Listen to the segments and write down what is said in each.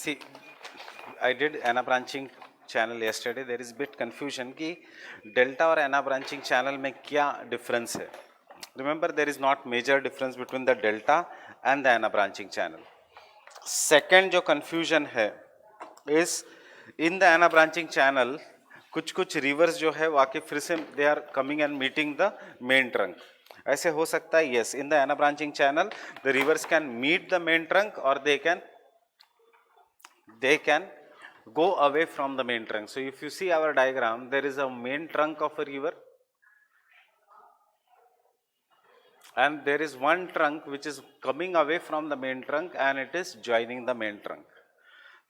See, I did ana branching channel yesterday. There is bit confusion कि delta और ana branching channel में क्या difference है. Remember, there is not major difference between the delta and the ana branching channel. Second जो confusion है is in the ana branching channel कुछ rivers जो है वाकई फिर से they are coming and meeting the main trunk. ऐसे हो सकता है, yes, in the ana branching channel the rivers can meet the main trunk or they can go away from the main trunk. So if you see our diagram, there is a main trunk of a river and there is one trunk which is coming away from the main trunk and it is joining the main trunk.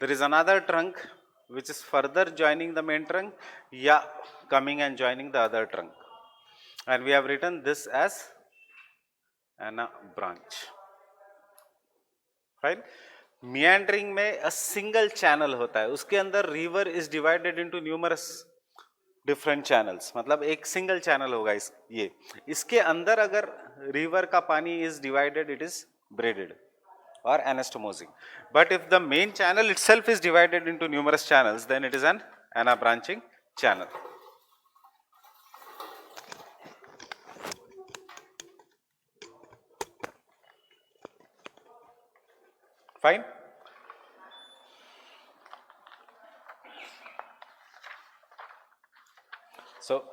There is another trunk which is further joining the main trunk, coming and joining the other trunk, and we have written this as ana branch. Fine. Meandering में a single channel होता है, उसके अंदर river is divided into numerous different channels. मतलब एक single channel होगा इसके अंदर अगर river का पानी is divided, it is braided or anastomosing. But if the main channel itself is divided into numerous channels, then it is an ana branching channel. Fine. So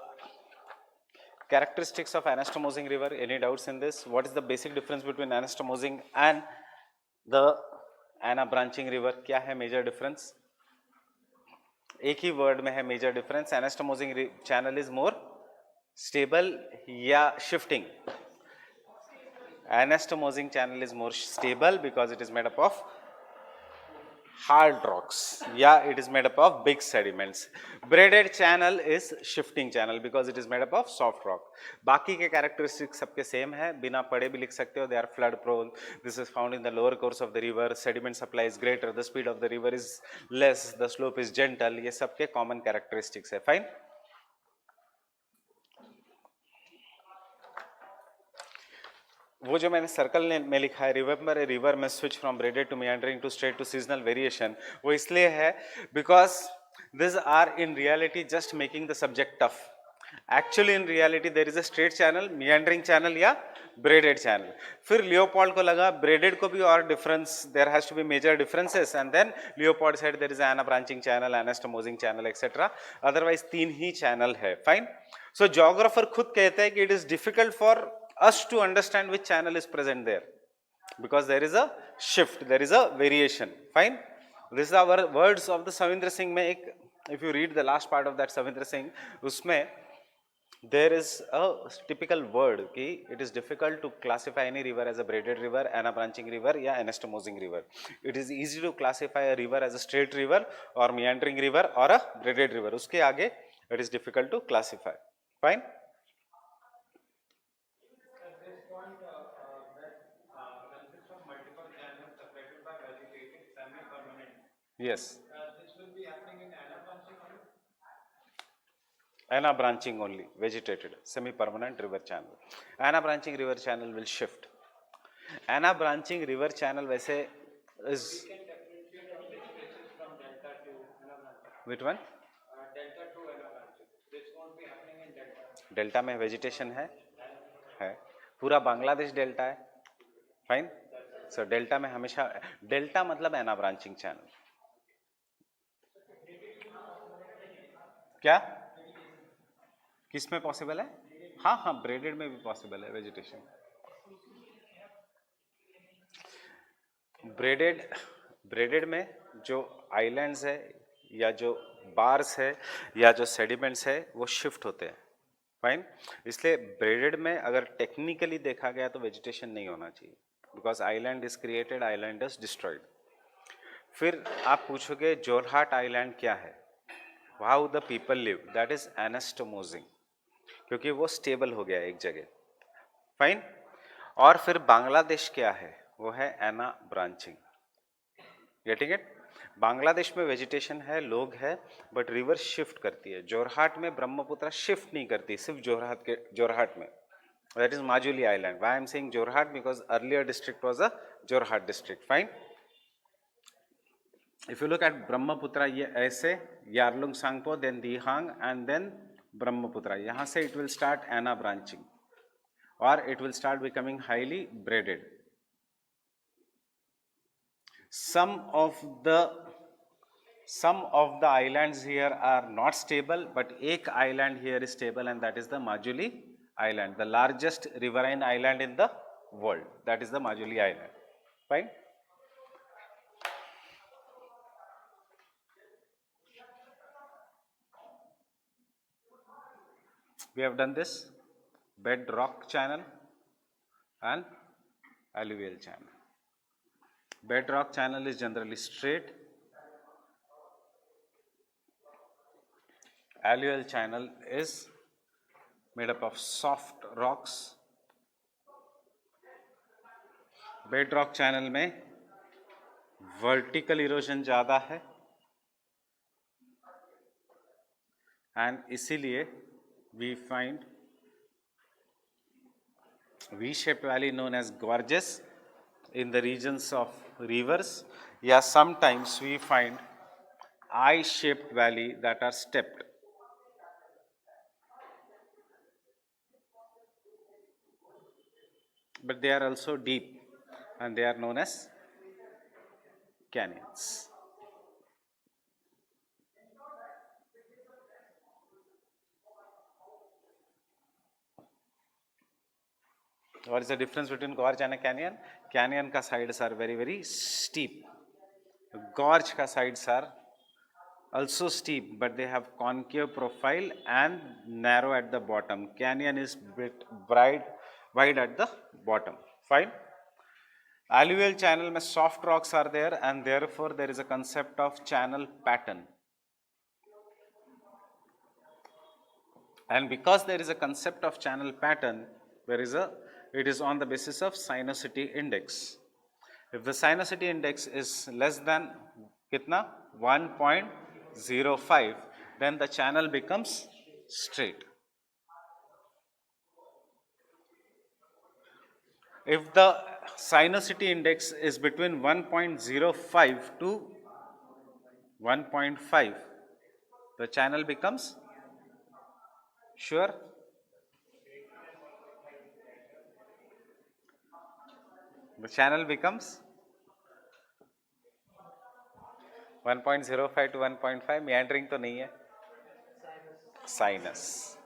characteristics of anastomosing river, any doubts in this? What is the basic difference between anastomosing and the ana branching river? क्या है major difference? एक ही word में है major difference. Anastomosing channel is more stable या shifting. Anastomosing channel is more stable because it is made up of hard rocks. It is made up of big sediments. Braided channel is shifting channel because it is made up of soft rock. बाकी के characteristics सबके same है, बिना पढ़े भी लिख सकते हो. They are flood prone. This is found in the lower course of the river. Sediment supply is greater. The speed of the river is less. The slope is gentle. ये सबके common characteristics है. Fine. वो जो मैंने circle में लिखा है, remember a river में switch from braided to meandering to straight to seasonal variation, वो इसलिए है because this are in reality just making the subject tough. Actually in reality there is a straight channel, meandering channel या braided channel. फिर Leopold को लगा braided को भी और difference, there has to be major differences, and then Leopold said there is anabranching channel, anastomosing channel etcetera. Otherwise 3 he channel है. Fine. सो geographer खुद कहते हैं कि it is difficult for us to understand which channel is present there because there is a shift, there is a variation. Fine. This is our words of the Savindra Singh mein ek, if you read the last part of that Savindra Singh, usme there is a typical word ki it is difficult to classify any river as a braided river, ana branching river ya anastomosing river. It is easy to classify a river as a straight river or meandering river or a braided river. Uske aage it is difficult to classify. Fine. Yes. This will be happening in ana branching only, vegetated, semi-permanent river channel. Ana branching river channel will shift. Ana branching river channel वैसे is. We can differentiate any places from delta to ana branching. Which one? Delta to ana branching. This won't be happening in delta. Delta में vegetation है. पूरा Bangladesh delta है. Fine. So delta में हमेशा, delta मतलब एना branching channel. क्या किस में पॉसिबल है? हाँ, ब्रेडेड में भी पॉसिबल है वेजिटेशन. ब्रेडेड में जो आइलैंड्स है या जो बार्स है या जो सेडिमेंट्स है वो शिफ्ट होते हैं. फाइन. इसलिए ब्रेडेड में अगर टेक्निकली देखा गया तो वेजिटेशन नहीं होना चाहिए because island is created, island is destroyed. फिर आप पूछोगे जोरहाट आइलैंड क्या है, how the people live, that is anastomosing, क्योंकि वो स्टेबल हो गया एक जगह. फाइन. और फिर बांग्लादेश क्या है, वो है anabranching. Getting it? Bangladesh में वेजिटेशन है, लोग है, बट रिवर शिफ्ट करती है. जोरहाट में ब्रह्मपुत्र शिफ्ट नहीं करती, सिर्फ जोरहाट में. That is Majuli island. Why I am saying Jorhat? Because earlier district was a Jorhat district. Fine. If you look at Brahmaputra, ये ऐसे Yarlung Sangpo, then Dihang, and then Brahmaputra. यहाँ से it will start ana branching, or it will start becoming highly braided. Some of the islands here are not stable, but एक island here is stable, and that is the Majuli Island, the largest riverine island in the world. That is the Majuli Island. Fine. We have done this bedrock channel and alluvial channel. Bedrock channel is generally straight. Alluvial channel is made up of soft rocks. Bedrock channel में vertical erosion ज़्यादा है, and इसीलिए we find V-shaped valley known as gorges in the regions of rivers. Yeah, sometimes we find I-shaped valley that are stepped. But they are also deep, and they are known as canyons. What is the difference between gorge and a canyon? Canyon ka sides are very, very steep. Gorge ka sides are also steep, but they have concave profile and narrow at the bottom. Canyon is bit wide at the bottom. Fine. Alluvial channel में soft rocks are there, and therefore there is a concept of channel pattern. And because there is a concept of channel pattern, it is on the basis of sinuosity index. If the sinuosity index is less than kitna 1.05, then the channel becomes straight. If the sinuosity index is between 1.05 to 1.5, the channel becomes sure. The channel becomes 1.05 to 1.5. meandering तो नहीं है, sinus.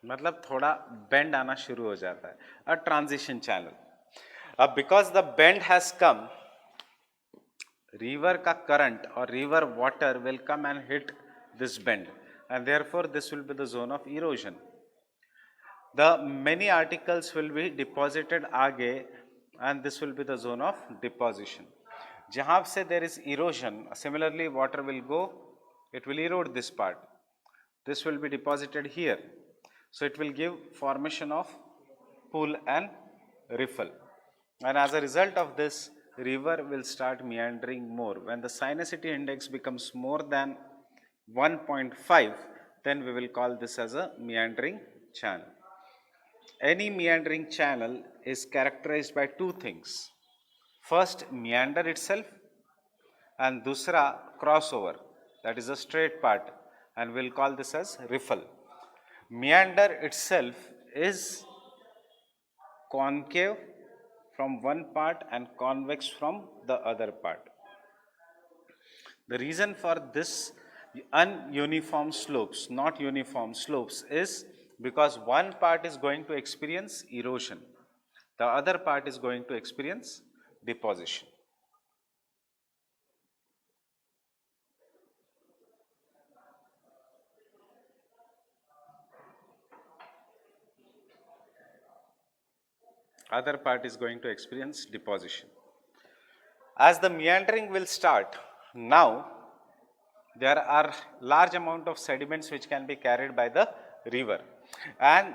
मतलब थोड़ा bend आना शुरू हो जाता है, a transition channel. अब because the bend has come, river का current or river water will come and hit this bend, and therefore this will be the zone of erosion. The many articles will be deposited आगे, and this will be the zone of deposition. जहाँ से there is erosion, similarly water will go, it will erode this part. This will be deposited here. So it will give formation of pool and riffle. And as a result of this, river will start meandering more. When the sinuosity index becomes more than 1.5, then we will call this as a meandering channel. Any meandering channel is characterized by two things. First, meander itself, and dusra, crossover, that is a straight part, and we'll call this as riffle. Meander itself is concave from one part and convex from the other part. The reason for this ununiform slopes, not uniform slopes, is because one part is going to experience erosion, the other part is going to experience deposition. Other part is going to experience deposition. As the meandering will start, now there are large amount of sediments which can be carried by the river, and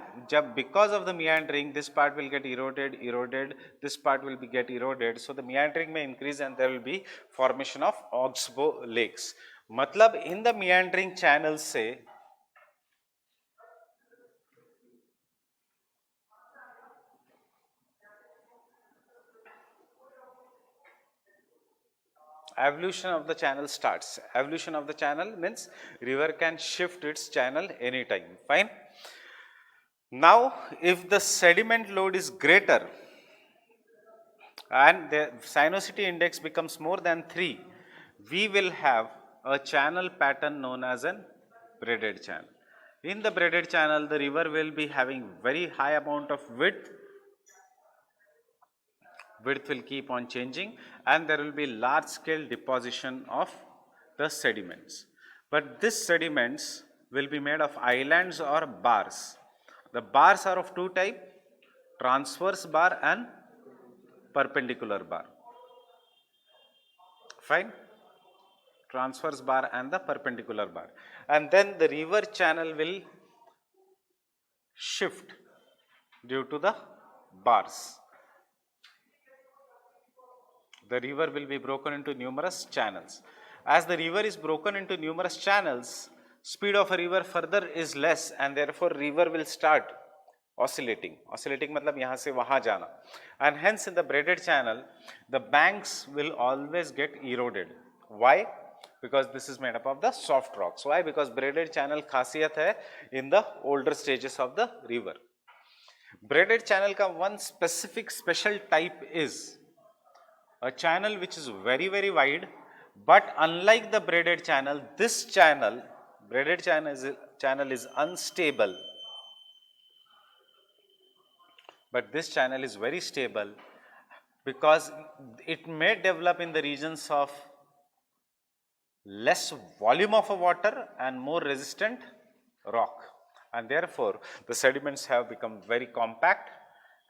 because of the meandering, this part will get eroded, this part will be get eroded, so the meandering may increase and there will be formation of oxbow lakes. मतलब in the meandering channel से evolution of the channel starts. Evolution of the channel means river can shift its channel anytime. Fine. Now, if the sediment load is greater and the sinuosity index becomes more than 3, we will have a channel pattern known as an braided channel. In the braided channel, the river will be having very high amount of width. Width will keep on changing and there will be large scale deposition of the sediments. But these sediments will be made of islands or bars. The bars are of two types, transverse bar and perpendicular bar. Fine. Transverse bar and the perpendicular bar. And then the river channel will shift due to the bars. The river will be broken into numerous channels. As the river is broken into numerous channels, speed of a river further is less and therefore river will start oscillating. Oscillating matlab yahan se wahan jana. And hence in the braided channel, the banks will always get eroded. Why? Because this is made up of the soft rocks. Why? Because braided channel khasiyat hai in the older stages of the river. Braided channel ka one specific special type is a channel which is very wide, but unlike the braided channel, this channel, braided channel is unstable, but this channel is very stable because it may develop in the regions of less volume of a water and more resistant rock, and therefore the sediments have become very compact.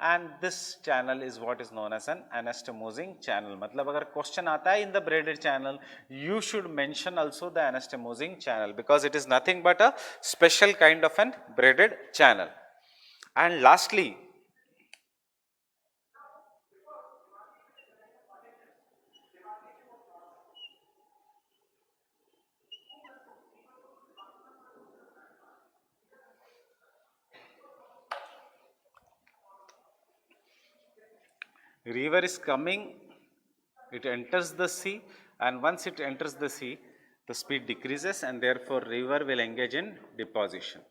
And this channel is what is known as an anastomosing channel. मतलब अगर question आता है in the braided channel, you should mention also the anastomosing channel because it is nothing but a special kind of an braided channel. And lastly, river is coming, it enters the sea, and once it enters the sea, the speed decreases and therefore river will engage in deposition.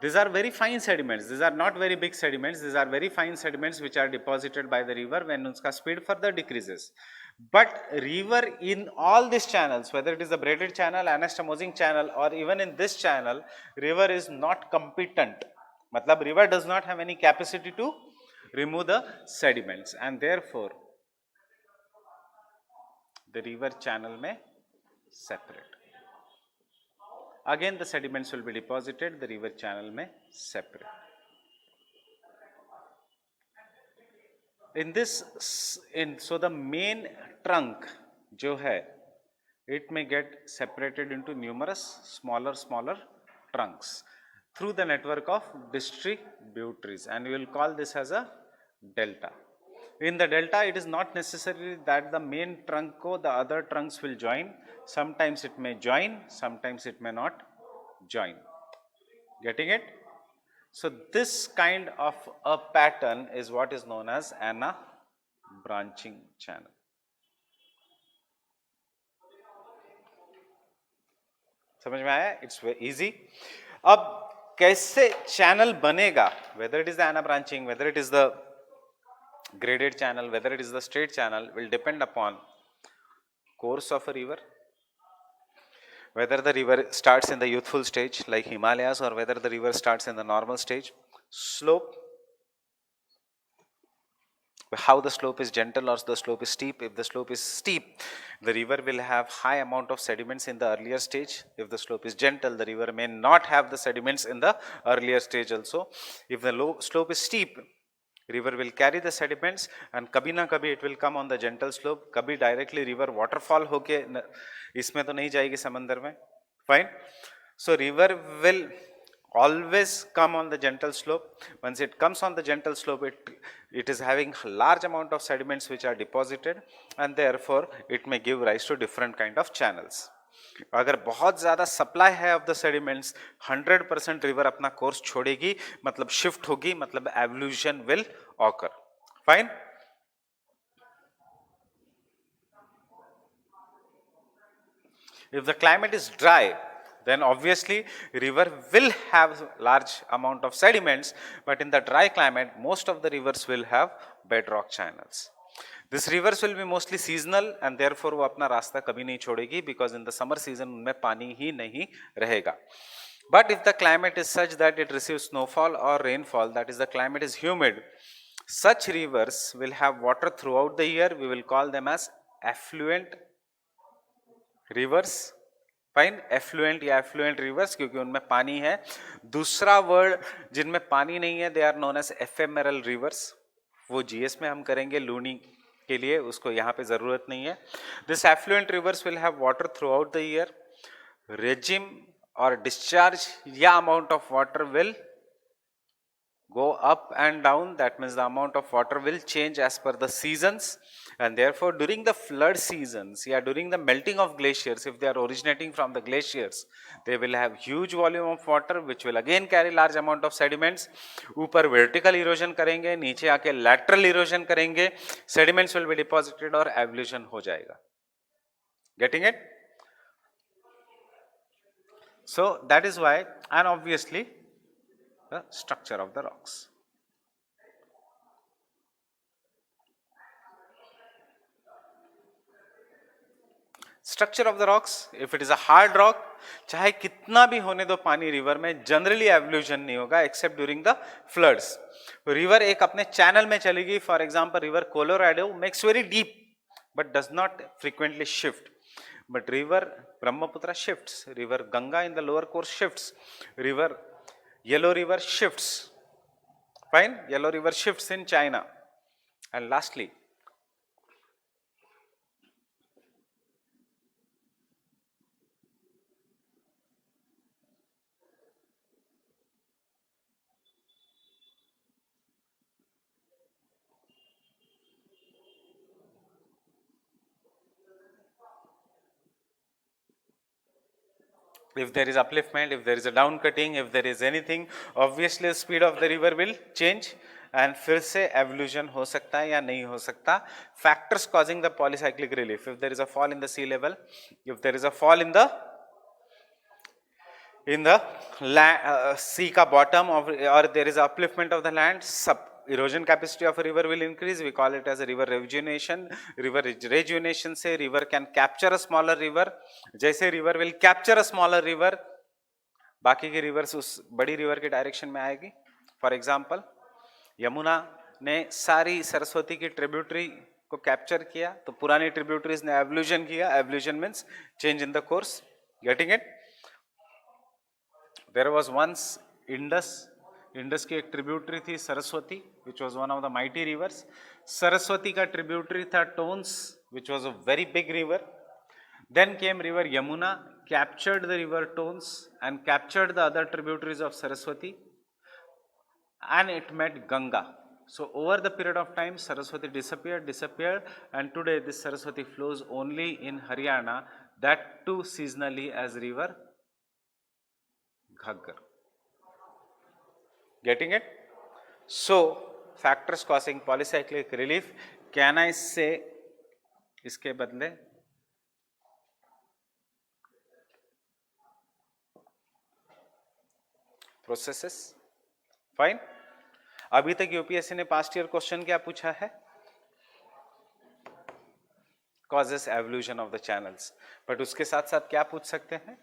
These are very fine sediments, these are not very big sediments, these are very fine sediments which are deposited by the river when uska speed further decreases. But river in all these channels, whether it is the braided channel, anastomosing channel or even in this channel, river is not competent. Matlab river does not have any capacity to remove the sediments and therefore the river channel may separate. Again the sediments will be deposited, the river channel may separate. In this, so the main trunk jo hai, it may get separated into numerous smaller trunks through the network of distributaries, and we will call this as a delta. In the delta, it is not necessary that the main trunk ko the other trunks will join. Sometimes it may join, sometimes it may not join. Getting it? So this kind of a pattern is what is known as ana branching channel. समझ में आया? It's very easy. अब कैसे channel बनेगा? Whether it is the ana branching, whether it is the graded channel, whether it is the straight channel, will depend upon course of a river, whether the river starts in the youthful stage like Himalayas or whether the river starts in the normal stage, slope, how the slope is gentle or the slope is steep. If the slope is steep, the river will have high amount of sediments in the earlier stage. If the slope is gentle, the river may not have the sediments in the earlier stage also. If the slope is steep, river will carry the sediments and kabhi na kabhi it will come on the gentle slope, kabhi directly river waterfall hoke isme to nahi jayegi samandar mein. Fine. So river will always come on the gentle slope. Once it comes on the gentle slope, it is having large amount of sediments which are deposited and therefore it may give rise to different kind of channels. अगर बहुत ज़्यादा supply है of the sediments 100% river अपना course छोड़ेगी, मतलब shift होगी, मतलब evolution will occur. Fine. If the climate is dry, then obviously river will have large amount of sediments, but in the dry climate most of the rivers will have bedrock channels. This rivers will be mostly seasonal and therefore वो अपना रास्ता कभी नहीं छोड़ेगी, because in the summer season उनमें पानी ही नहीं रहेगा. But if the climate is such that it receives snowfall or rainfall, that is the climate is humid, such rivers will have water throughout the year. We will call them as affluent rivers. Fine, effluent या effluent rivers, क्योंकि उनमें पानी है. दूसरा word जिनमें पानी नहीं है, they are known as ephemeral rivers. वो जीएस में हम करेंगे लूनी के लिए, उसको यहाँ पे जरूरत नहीं है. This effluent rivers will have water throughout the year. Regime और डिस्चार्ज या amount of water will go up and down. That means the amount of water will change as per the seasons, and therefore during the flood seasons, yeah, during the melting of glaciers, if they are originating from the glaciers, they will have huge volume of water which will again carry large amount of sediments. ऊपर vertical erosion करेंगे, नीचे आके lateral erosion करेंगे, sediments will be deposited और evolution हो जाएगा. Getting it? So that is why, and obviously the structure of the rocks. Structure of the rocks, if it is a hard rock, चाहे कितना भी होने दो पानी रिवर में, जनरली एवोल्यूशन नहीं होगा accept during the floods. River एक अपने चैनल में चलेगी. For example river Colorado makes very deep but does not frequently shift, but river Brahmaputra shifts, river Ganga in the lower course shifts, river Yellow River shifts. Fine, Yellow River shifts in China. And lastly, if there is upliftment, if there is a down cutting, if there is anything, obviously the speed of the river will change and फिर से evolution हो सकता है या नहीं हो सकता. Factors causing the polycyclic relief: if there is a fall in the sea level, if there is a fall in the land, sea ka bottom of, or there is upliftment of the land, erosion capacity of a river will increase. We call it as a river rejuvenation. River rejuvenation से river can capture a smaller river. जैसे river will capture a smaller river, बाकी की rivers उस बड़ी river के direction में आएगी. For example, Yamuna ने सारी सरस्वती की tributary को capture किया, तो पुरानी tributaries ने evolution किया. Evolution means change in the course. Getting it? There was once Indus. Indus की एक ट्रिब्यूटरी थी Saraswati, which was one of the mighty rivers. Saraswati का ट्रिब्यूटरी था Tons, which was a very big river. Then came river Yamuna, captured the river Tons and captured the other tributaries of Saraswati, and it met Ganga. So over the period of time, Saraswati disappeared, and today this Saraswati flows only in Haryana, that too seasonally as river Ghaggar. Getting it? So factors causing polycyclic relief, can I say इसके बदले processes. Fine. अभी तक UPSC ने past year question क्या पूछा है? Causes evolution of the channels. But उसके साथ साथ क्या पूछ सकते हैं?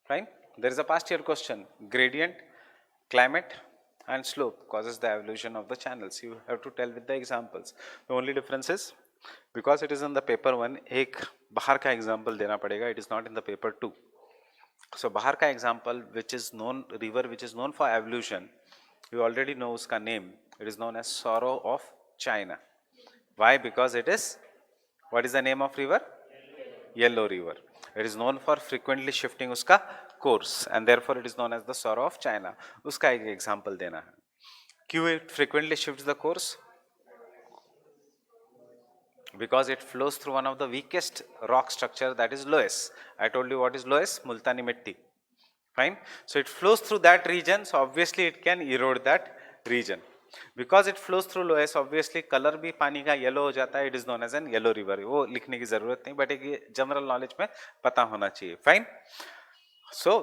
Fine. There is a past year question. Gradient, climate and slope causes the evolution of the channels. You have to tell with the examples. The only difference is, because it is in the paper 1, एक बाहर का example देना पड़ेगा. It is not in the paper 2. So बाहर का example, which is known, river which is known for evolution, you already know उसका name. It is known as Sorrow of China. Why? Because it is, what is the name of river? Yellow River. It is known for frequently shifting उसका course, and therefore it is known as the Sorrow of China. उसका एक example देना है. क्यों it frequently shifts the course? Because it flows through one of the weakest rock structure, that is loess. I told you what is loess? Multani mitti. Fine. So it flows through that region, so obviously it can erode that region. Because it flows through loess, obviously colour भी पानी का yellow हो जाता है, it is known as an yellow river, वो लिखने की जरूरत नहीं, बट एक जनरल नॉलेज में पता होना चाहिए। फाइन। सो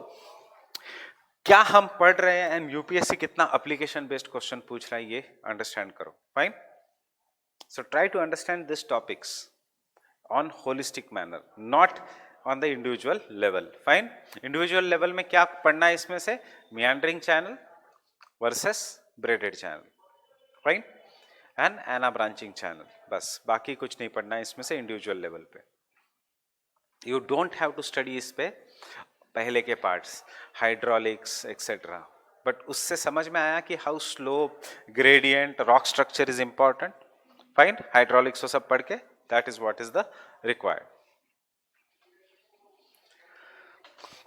क्या हम पढ़ रहे हैं एंड यूपीएससी कितना एप्लीकेशन बेस्ड क्वेश्चन पूछ रहा है, ये अंडरस्टैंड करो। Fine. So try to understand this topics on holistic manner, not on the individual level. Fine. Individual level में क्या पढ़ना है इसमें से, meandering channel versus braided channel, fine, and ana branching channel, बस बाकी कुछ नहीं पढ़ना है इसमें से individual level पे। You don't have to study इस पे पहले के parts, hydraulics etc. but उससे समझ में आया कि how slope, gradient, rock structure is important. Fine. Hydraulics वो सब पढ़ के, that is what is the required.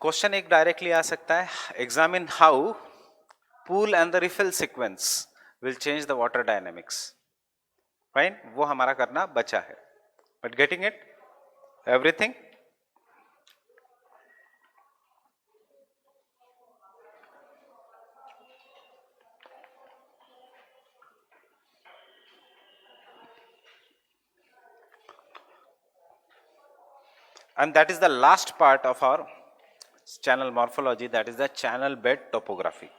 Question एक डायरेक्टली आ सकता है, examine how pool and the refill sequence will change the water dynamics. Fine, वो हमारा करना बचा है, but getting it everything. And that is the last part of our channel morphology, that is the channel bed topography.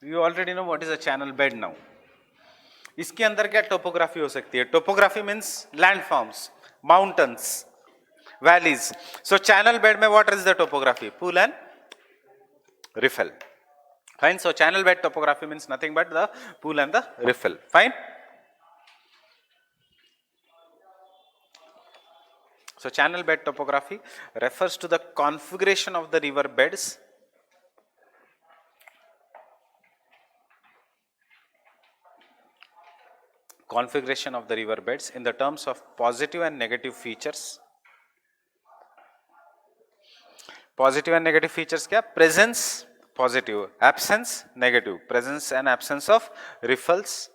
You already know what is a channel bed now. इसके अंदर क्या topography हो सकती है? Topography means landforms, mountains, valleys. सो channel bed में what is the topography? Pool and riffle. Fine. So channel bed topography means nothing but the pool and the riffle. Fine. So channel bed topography refers to the configuration of the river beds in the terms of positive and negative features. Positive and negative features क्या? Presence positive, absence negative. Presence and absence of riffles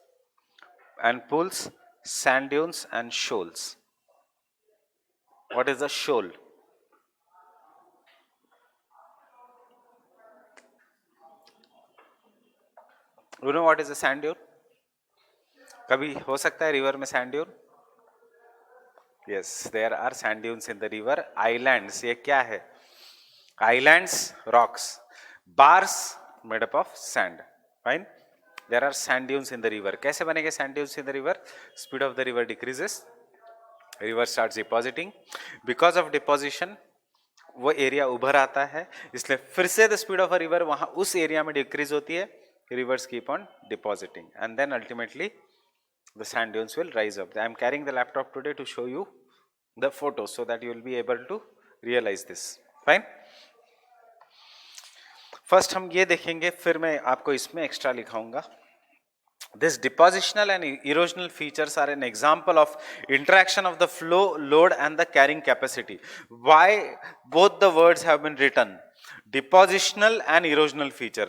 and pools, sand dunes and shoals. What is a shoal? You know what is a sand dune? कभी हो सकता है river में sand dune? Yes, there are sand dunes in the river. Islands, ये क्या है? Islands, rocks, bars made up of sand. Fine. There are sand dunes in the river. कैसे बनेंगे sand dunes in the river? Speed of the river decreases, river starts depositing. Because of deposition वो area उभर आता है, इसलिए फिर से the speed of a river वहां उस एरिया में डिक्रीज होती है, rivers keep on depositing and then ultimately the sand dunes will rise up. I am carrying the laptop today to show you the photos so that you will be able to realize this. Fine. First हम ये देखेंगे, फिर मैं आपको इसमें extra लिखाऊंगा। This depositional and erosional features are an example of interaction of the flow, load and the carrying capacity. Why both the words have been written? Depositional and erosional feature.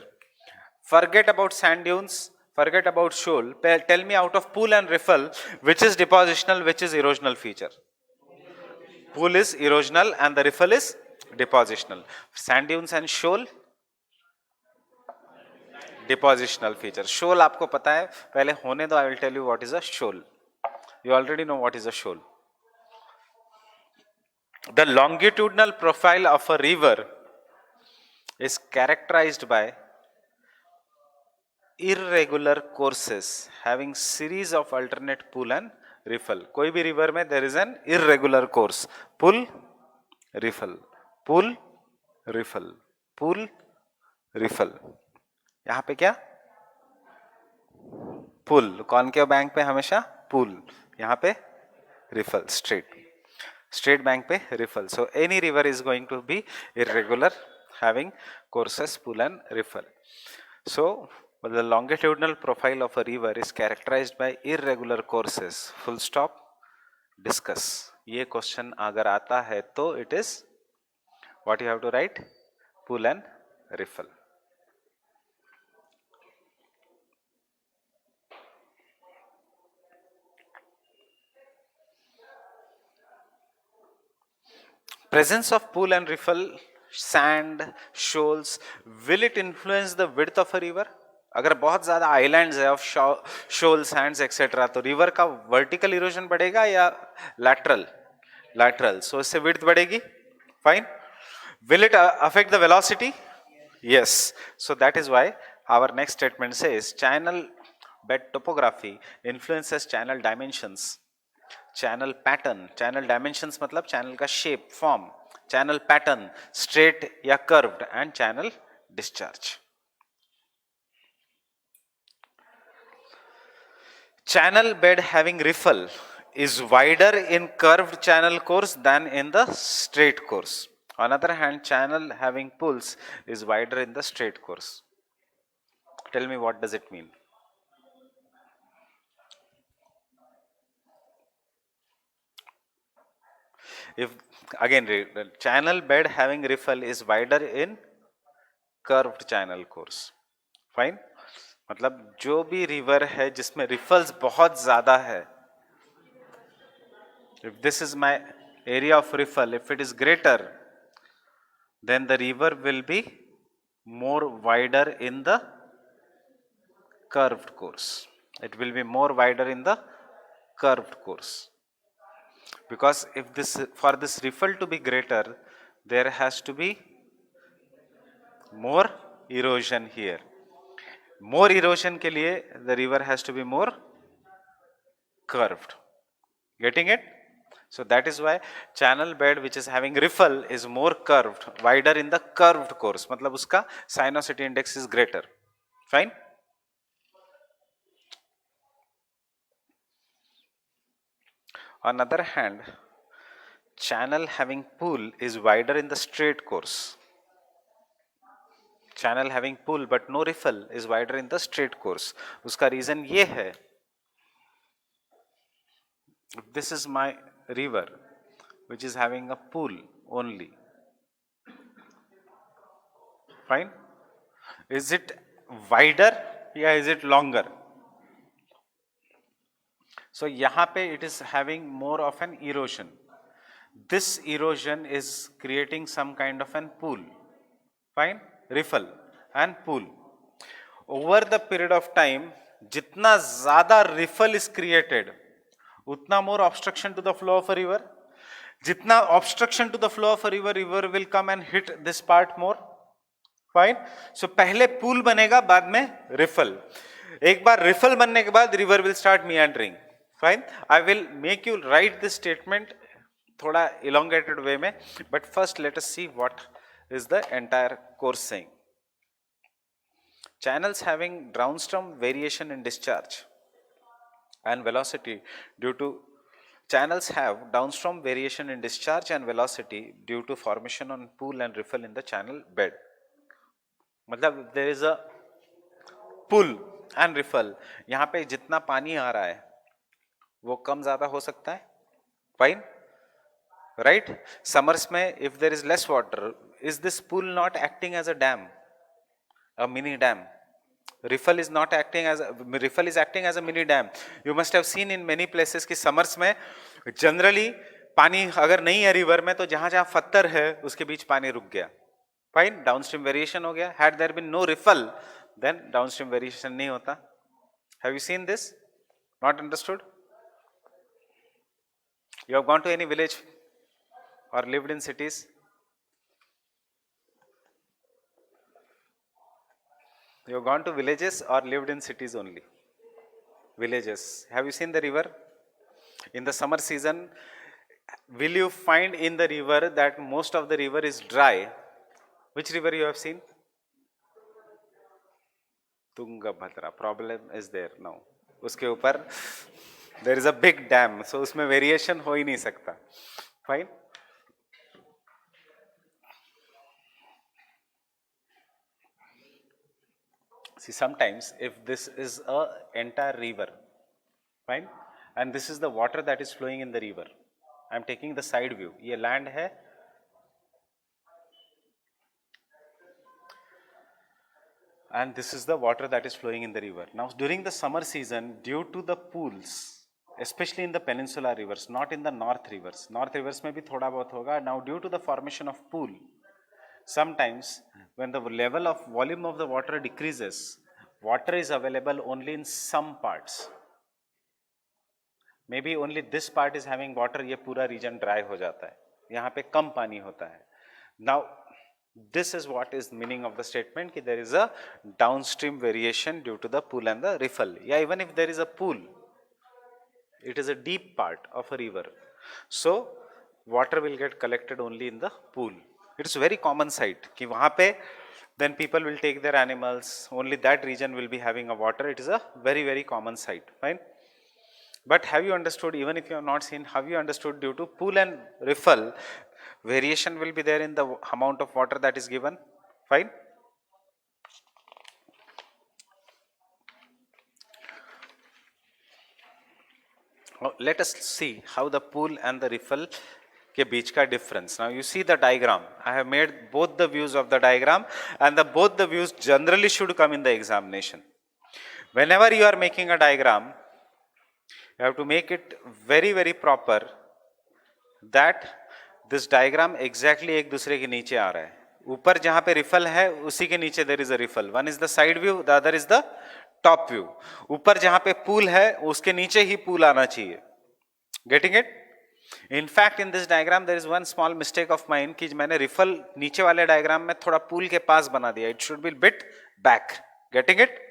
Forget about sand dunes, forget about shoal. Tell me out of pool and riffle, which is depositional, which is erosional feature? Pool is erosional and the riffle is depositional. Sand dunes and shoal, depositional feature. Shoal आपको पता है, पहले होने दो, I will tell you what is a shoal. You already know what is a shoal. The longitudinal profile of a river is characterized by irregular courses having series of alternate pool and riffle. कोई भी river में there is an irregular course. Pull, riffle, pull, riffle, pull, riffle. यहाँ पे क्या? पुल, concave bank पे हमेशा पुल, यहाँ पे रिफल, स्ट्रेट बैंक पे riffle. So any river is going to be irregular having courses pool and riffle. So the longitudinal profile of a river is characterized by irregular courses. Full stop. Discuss. ये question अगर आता है तो it is what you have to write? Pull and riffle. presence of pool and riffle, sand, shoals, will it influence the width of a river? अगर बहुत ज्यादा islands है of shawl Sands etcetera तो river का vertical erosion बढ़ेगा या lateral? Lateral, सो इससे width बढ़ेगी. Fine. Will it affect the velocity? Yes. So that is why our next statement says channel bed topography influences channel dimensions, channel pattern. Channel dimensions मतलब channel का shape, form, channel pattern, straight या curved, and channel discharge. Channel bed having riffle is wider in curved channel course than in the straight course. On the other hand, channel having pools is wider in the straight course. Tell me, what does it mean? If again, the channel bed having riffle is wider in curved channel course. Fine. मतलब जो भी river है जिसमें refills बहुत ज्यादा है, if this is my area of riffle, if it is greater, then the river will be more wider in the curved course. It will be more wider in the curved course, because if this, for this riffle to be greater, there has to be more erosion here. More erosion के लिए the river has to be more curved. Getting it? So that is why channel bed which is having riffle is more curved, wider in the curved course. मतलब उसका sinuosity index is greater. Fine? On the other hand, channel having pool is wider in the straight course. Channel having pool but no riffle is wider in the straight course. उसका reason ये है, this is my river which is having a pool only. Fine. Is it wider या is it longer? So यहाँ पे it is having more of an erosion. This erosion is creating some kind of an pool. Fine. Riffle and pool. Over the period of time, जितना ज़्यादा riffle is created, उतना more obstruction to the flow of a river. जितना obstruction to the flow of a river, river will come and hit this part more. Fine. So पहले pool बनेगा, बाद में riffle. एक बार riffle बनने के बाद river will start meandering. Fine. I will make you write this statement थोड़ा elongated way में, but first let us see what is the entire course saying. Channels having downstream variation in discharge and velocity due to channels have downstream variation in discharge and velocity due to formation on pool and riffle in the channel bed. मतलब there is a pool and riffle. यहाँ पे जितना पानी आ रहा है वो कम ज़्यादा हो सकता है. Fine. Right? Summers में if there is less water, is this pool not acting as a dam, a mini dam? Riffle is not acting as riffle is acting as a mini dam. You must have seen in many places कि summers में generally पानी अगर नहीं है river में तो जहाँ जहाँ पत्थर है उसके बीच पानी रुक गया. Fine, downstream variation हो गया. Had there been no riffle, then downstream variation नहीं होता. Have you seen this? Not understood? You have gone to any village or lived in cities? You have gone to villages or lived in cities only? Villages. Have you seen the river? In the summer season, will you find in the river that most of the river is dry? Which river you have seen? Tungabhadra. Problem is there now. उसके ऊपर there is a big dam, so उसमें variation हो ही नहीं सकता. Fine. See, sometimes if this is a entire river, fine, and this is the water that is flowing in the river, I am taking the side view. ये land है, and this is the water that is flowing in the river. Now, during the summer season, due to the pools, especially in the peninsular rivers, not in the north rivers. North rivers में भी थोड़ा बहुत होगा. Now due to the formation of pool, sometimes when the level of volume of the water decreases, water is available only in some parts. Maybe only this part is having water, ये पूरा region dry हो जाता है, यहाँ पे कम पानी होता है. Now this is what is meaning of the statement कि there is a downstream variation due to the pool and the riffle. Yeah, even if there is a pool, it is a deep part of a river, so water will get collected only in the pool. It's very common sight कि वहाँ पे then people will take their animals, only that region will be having a water. It is a very very common sight, fine. But have you understood, even if you have not seen, have you understood due to pool and riffle, variation will be there in the amount of water that is given, fine. Now, let us see how the pool and the riffle के बीच का difference. Now you see the diagram. I have made both the views of the diagram, and both the views generally should come in the examination. Whenever you are making a diagram, you have to make it very very proper that this diagram exactly एक दूसरे के नीचे आ रहा है. ऊपर जहाँ पे रिफल है उसी के नीचे there is a रिफल. One is the side view, the other is the top view. ऊपर जहाँ पे pool है उसके नीचे ही pool आना चाहिए. Getting it? In fact, in this diagram there is one small mistake of mine कि मैंने रिफल नीचे वाले diagram में थोड़ा pool के पास बना दिया. It should be bit back. Getting it?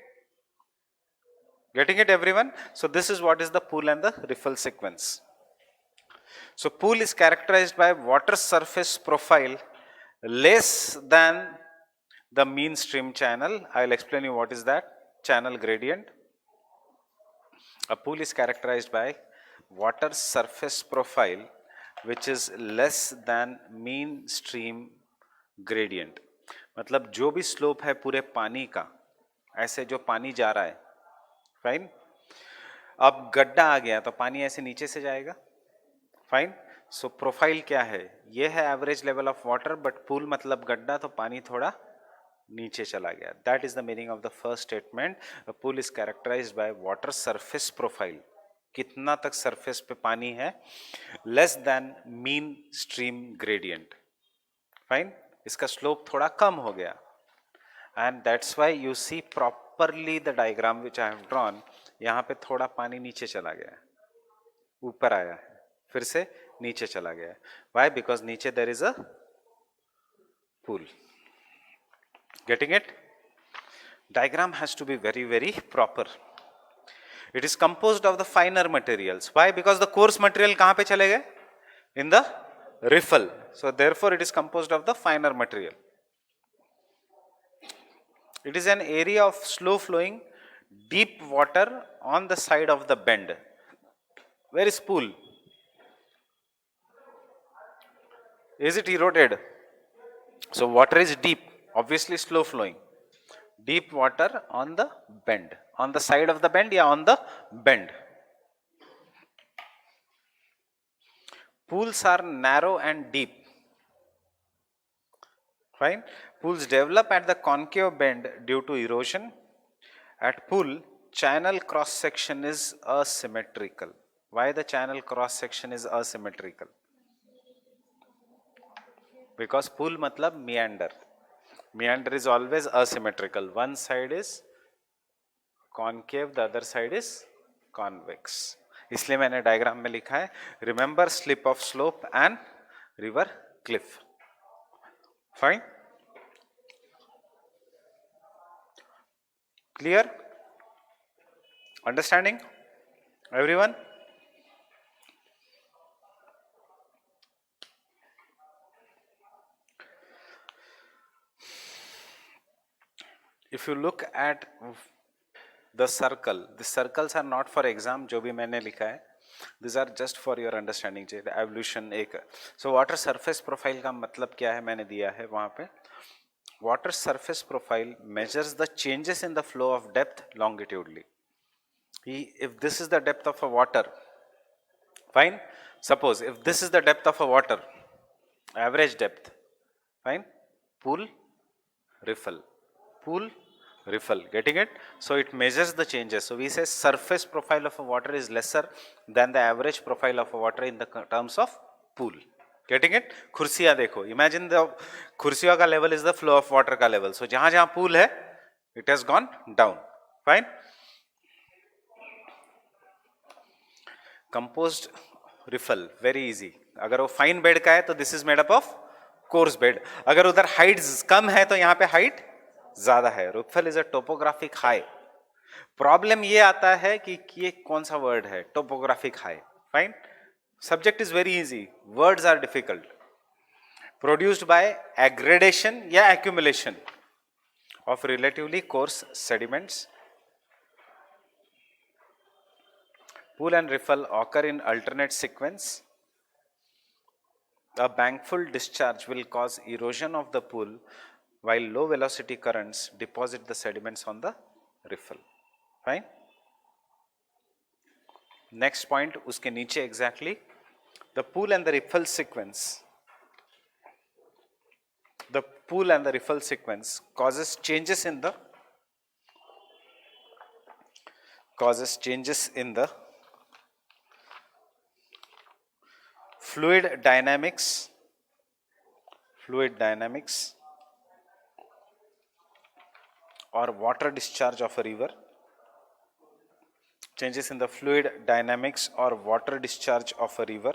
Getting it, everyone? So this is what is the pool and the riffle sequence. So pool is characterized by water surface profile less than the mean stream channel. I will explain you what is that. Channel gradient. A pool is characterized by water surface profile which is less than mean stream gradient. मतलब जो भी slope है पूरे पानी का, ऐसे जो पानी जा रहा है, फाइन. अब गड्ढा आ गया तो पानी ऐसे नीचे से जाएगा, फाइन. सो प्रोफाइल क्या है, ये है average level of water, but pool मतलब गड्ढा तो पानी थोड़ा नीचे चला गया. That is the meaning of the first statement. Pool is characterised by water surface profile, कितना तक सरफेस पे पानी है, less than mean stream gradient, fine. इसका स्लोप थोड़ा कम हो गया, and that's why you see properly the diagram which I have drawn. यहाँ पे थोड़ा पानी नीचे चला गया, ऊपर आया है, फिर से नीचे चला गया है. व्हाई? बिकॉज नीचे there is a pool. Getting it? Diagram has to be very very proper. It is composed of the finer materials. Why? Because the coarse material कहां पे चले गए? In the riffle. So therefore it is composed of the finer material. It is an area of slow flowing deep water on the side of the bend. Where is pool? Is it eroded? So water is deep, obviously slow flowing. Deep water on the bend. On the side of the bend, yeah, on the bend. Pools are narrow and deep. Fine. Pools develop at the concave bend due to erosion. At pool, channel cross section is asymmetrical. Why the channel cross section is asymmetrical? Because pool matlab meander. Meander is always asymmetrical. One side is concave, the other side is convex. इसलिए मैंने diagram में लिखा है, remember slip of slope and river cliff. Fine? Clear? Understanding? Everyone? If you look at the circle, the circles are not for exam, जो भी मैंने लिखा है, these are just for your understanding. Evolution एक. So water surface profile का मतलब क्या है मैंने दिया है वहाँ पे. Water surface profile measures the changes in the flow of depth longitudinally. If this is the depth of a water, fine. Suppose if this is the depth of a water, average depth, fine. Pool, riffle, pool, riffle. Getting it? So it measures the changes. So we say surface profile of a water is lesser than the average profile of a water in the terms of pool. Getting it? खुर्सियाँ देखो. Imagine the खुर्सियों का level is the flow of water का level. So जहाँ जहाँ pool है, it has gone down. Fine. Composed riffle, very easy. अगर वो fine bed का है तो this is made up of coarse bed. अगर उधर height कम है तो यहाँ पे height ज्यादा है. Riffle is a topographic high. Problem ये आता है कि ये कौन सा वर्ड है, topographic high. Fine. Subject is very easy, words are difficult. Produced by aggradation या accumulation of relatively coarse sediments. Pool and riffle occur in alternate sequence. A bankful discharge will cause erosion of the pool while low velocity currents deposit the sediments on the riffle. Fine. Next point uske niche exactly. The pool and the riffle sequence. The pool and the riffle sequence causes changes in the fluid dynamics or water discharge of a river. Changes in the fluid dynamics or water discharge of a river.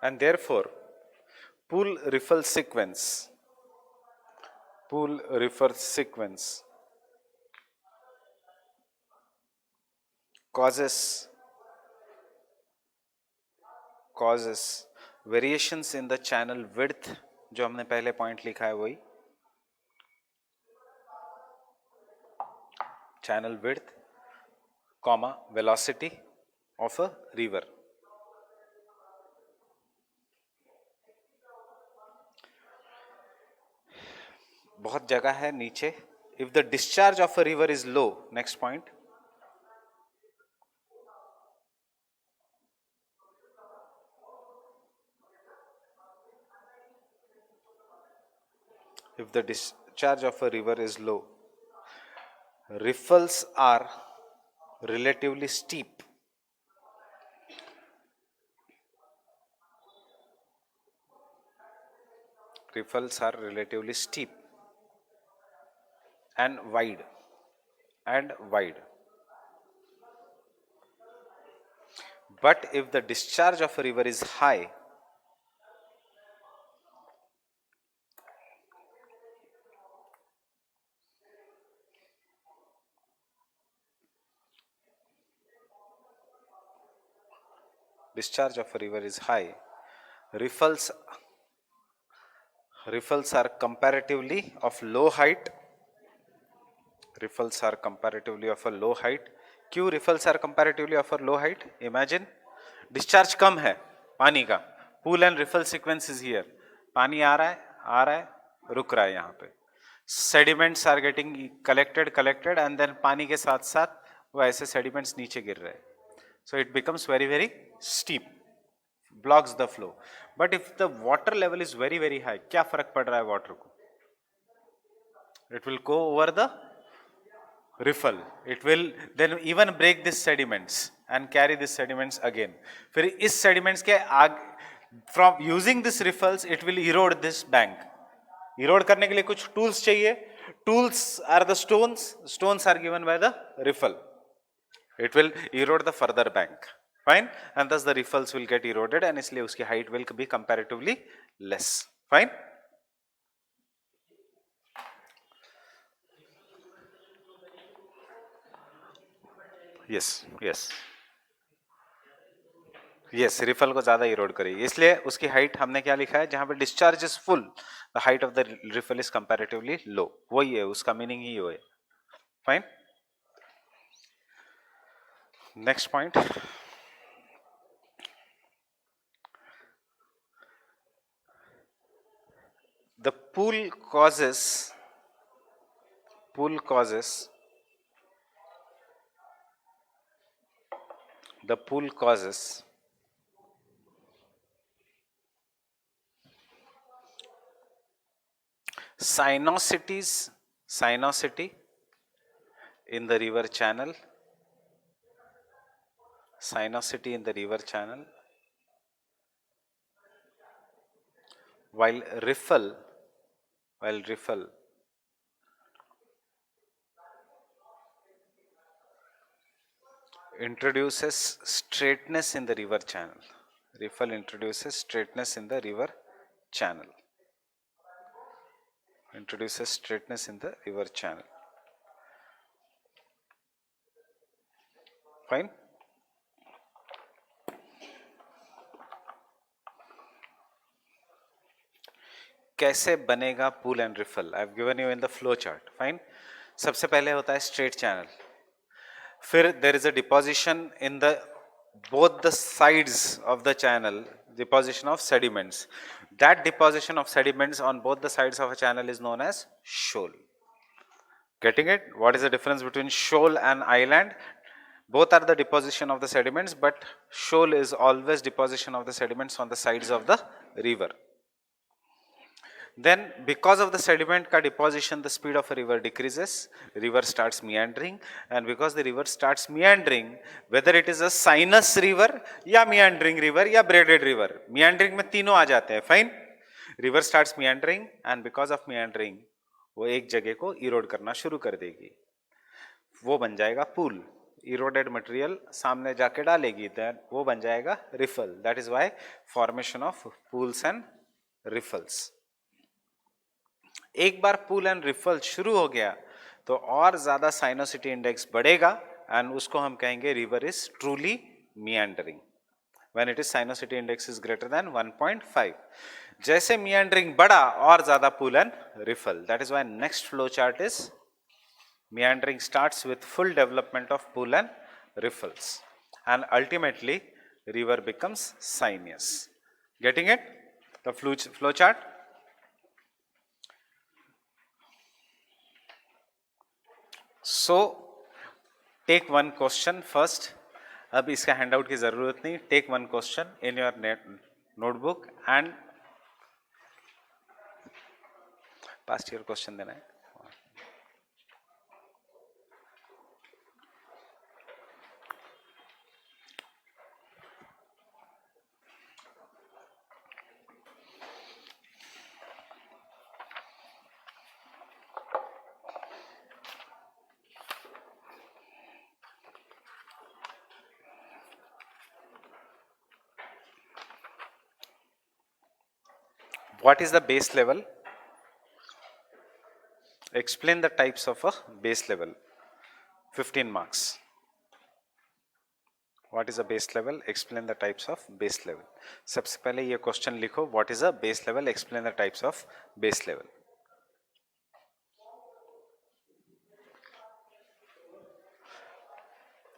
And therefore, pool riffle sequence causes variations in the channel width, जो हमने पहले point लिखा है वही, channel width, comma velocity of a river. बहुत जगह है नीचे. If the discharge of a river is low, next point, if the discharge of a river is low, riffles are relatively steep. Riffles are relatively steep and wide. But if the discharge of a river is high, riffles are comparatively of low height. क्यों riffles are comparatively of a low height? Imagine discharge कम है पानी का. Pool and riffle sequence is here. पानी आ रहा है, रुक रहा है यहाँ पे. Sediments are getting collected and then पानी के साथ साथ वो ऐसे sediments नीचे गिर रहे हैं. So it becomes very very steep, blocks the flow. But if the water level is very very high, क्या फर्क पड़ रहा है water को? It will go over the riffle. It will then even break these sediments and carry these sediments again. फिर इस sediments के from using these riffles, it will erode this bank. Erode करने के लिए कुछ tools चाहिए. Tools are the stones. Stones are given by the riffle. It will erode the further bank. Fine. And thus the riffles will get eroded and इसलिए उसकी height will be comparatively less. Fine. Yes. रिफल को ज्यादा इरोड करेगी, इसलिए उसकी height हमने क्या लिखा है, जहां पे discharge is full, the height of the riffle is comparatively low. वही है उसका मीनिंग ही वो है. Fine. Next point. The pool causes sinosity in the river channel, sinosity in the river channel, while riffle introduces straightness in the river channel. Riffle introduces straightness in the river channel. Introduces straightness in the river channel. Fine. कैसे बनेगा pool and riffle? I have given you in the flow chart. Fine. सबसे पहले होता है straight channel, फिर there is a deposition in the both the sides of the channel, deposition of sediments. That deposition of sediments on both the sides of a channel is known as shoal. Getting it? What is the difference between shoal and island? Both are the deposition of the sediments, but shoal is always deposition of the sediments on the sides of the river. Then because of the sediment ka deposition, the speed of a river decreases, river starts meandering, and because the river starts meandering, whether it is a sinus river या meandering river या braided river, meandering में तीनों आ जाते हैं. Fine. river starts meandering and because of meandering वो एक जगह को इरोड करना शुरू कर देगी, वो बन जाएगा पुल. इरोडेड मटेरियल सामने जाके डालेगी, देन वो बन जाएगा riffle. That is why formation of pools and riffles. एक बार पूल एंड रिफल शुरू हो गया तो और ज्यादा साइनोसिटी इंडेक्स बढ़ेगा एंड उसको हम कहेंगे river is truly meandering when it is sinuosity index is greater than 1.5. जैसे मिएंडरिंग बढ़ा और ज्यादा pool and riffle. That is why next flow chart is meandering starts with full development of pool and riffles, and ultimately river becomes sinus. Getting it? The flow chart. So take one question first. अब इसका handout की जरूरत नहीं. Take one question in your notebook and past year question देना है. What is the base level? Explain the types of a base level. 15 marks. What is a base level? Explain the types of base level. सबसे पहले ये question लिखो. What is a base level? Explain the types of base level.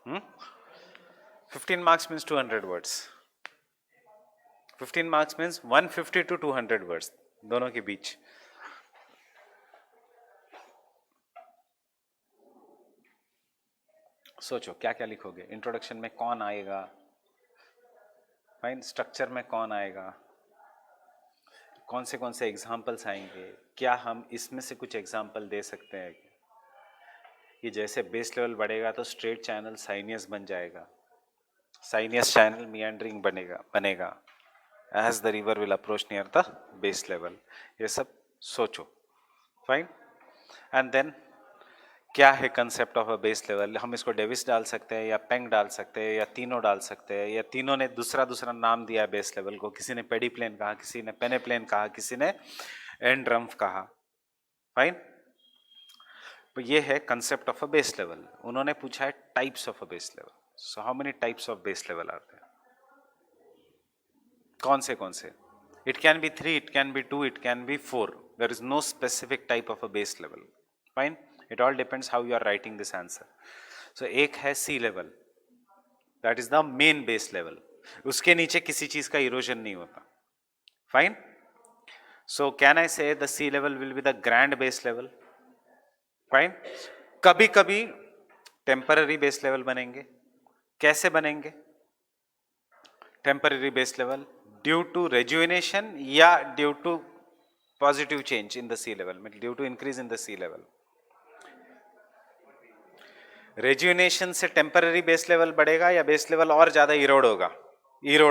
Hmm? 15 marks means 200 words. 15 marks means 150 to 200 words, दोनों के बीच. सोचो क्या क्या लिखोगे. इंट्रोडक्शन में कौन आएगा? फाइन. स्ट्रक्चर में कौन आएगा? कौन से एग्जाम्पल्स आएंगे? क्या हम इसमें से कुछ एग्जाम्पल दे सकते हैं कि जैसे बेस लेवल बढ़ेगा तो स्ट्रेट चैनल साइनियस बन जाएगा, साइनियस चैनल मिएंडरिंग बनेगा as the river will approach near the base level. ये सब सोचो. फाइन. एंड देन क्या है concept of a base level? हम इसको डेविस डाल सकते हैं या पेंग डाल सकते हैं या तीनों डाल सकते हैं, या तीनों ने दूसरा नाम दिया बेस लेवल को. किसी ने पेडीप्लेन कहा, किसी ने पेनेप्लेन कहा, किसी ने एंड्रम्फ कहा. फाइन. तो ये है concept of a base level. उन्होंने पूछा है types of a base level. So how many types of base level are there? कौन से? It can be 3, it can be 2, it can be 4. There is no specific type of a base level. Fine. It all depends how you are writing this answer. So एक है sea level. That is the main base level. उसके नीचे किसी चीज का erosion नहीं होता. Fine. So can I say the sea level will be the grand base level? Fine. कभी कभी temporary base level बनेंगे. कैसे बनेंगे temporary base level? Due to rejuvenation या due to positive change in the sea level, due to increase in the sea level. रेजुनेशन से temporary base level बढ़ेगा या base level और ज्यादा इरोड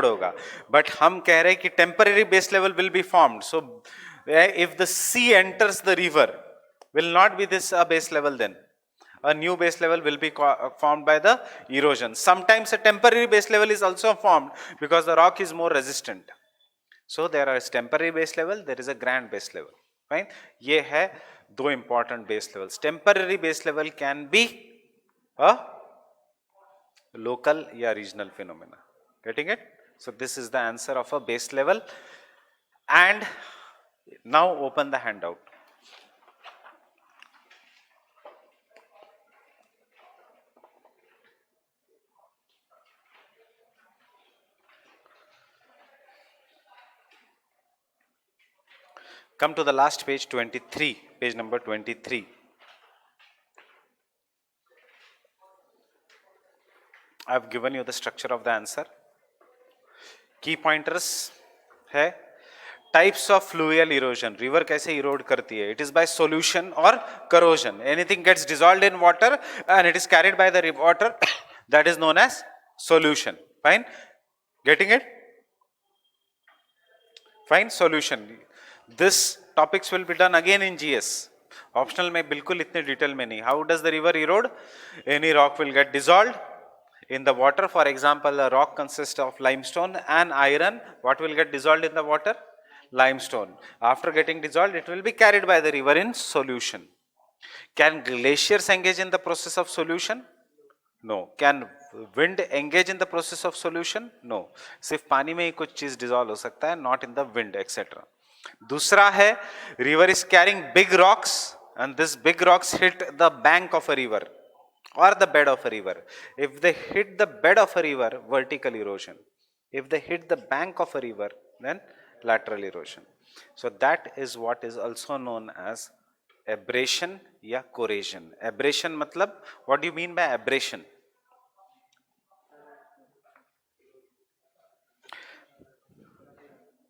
होगा बट हम कह रहे हैं कि temporary base level will be formed. So if the sea enters the river will not be this a base level, then a new base level will be formed by the erosion. Sometimes a temporary base level is also formed because the rock is more resistant. So there is temporary base level, there is a grand base level. Fine. ये है दो important base levels. Temporary base level can be a local या regional phenomena. Getting it? So this is the answer of a base level. And now open the handout. Come to the last page, 23, page number 23. I have given you the structure of the answer. Key pointers है types of fluvial erosion. River कैसे erode करती है? It is by solution or corrosion. Anything gets dissolved in water and it is carried by the water, that is known as solution. Fine? Getting it? Fine? Solution. This topics will be done again in GS. Optional में बिल्कुल इतने detail में नहीं. How does the river erode? Any rock will get dissolved in the water. For example, a rock consists of limestone and iron. What will get dissolved in the water? Limestone. After getting dissolved, it will be carried by the river in solution. Can glaciers engage in the process of solution? No. Can wind engage in the process of solution? No. सिर्फ पानी में ही कुछ चीज dissolve हो सकता है, not in the wind, etc. दूसरा है river is carrying big rocks and this big rocks hit the bank of a river or the bed of a river. If they hit the bed of a river, vertical erosion. If they hit the bank of a river, then lateral erosion. So that is what is also known as abrasion या corrosion. Abrasion मतलब, what do you mean by abrasion?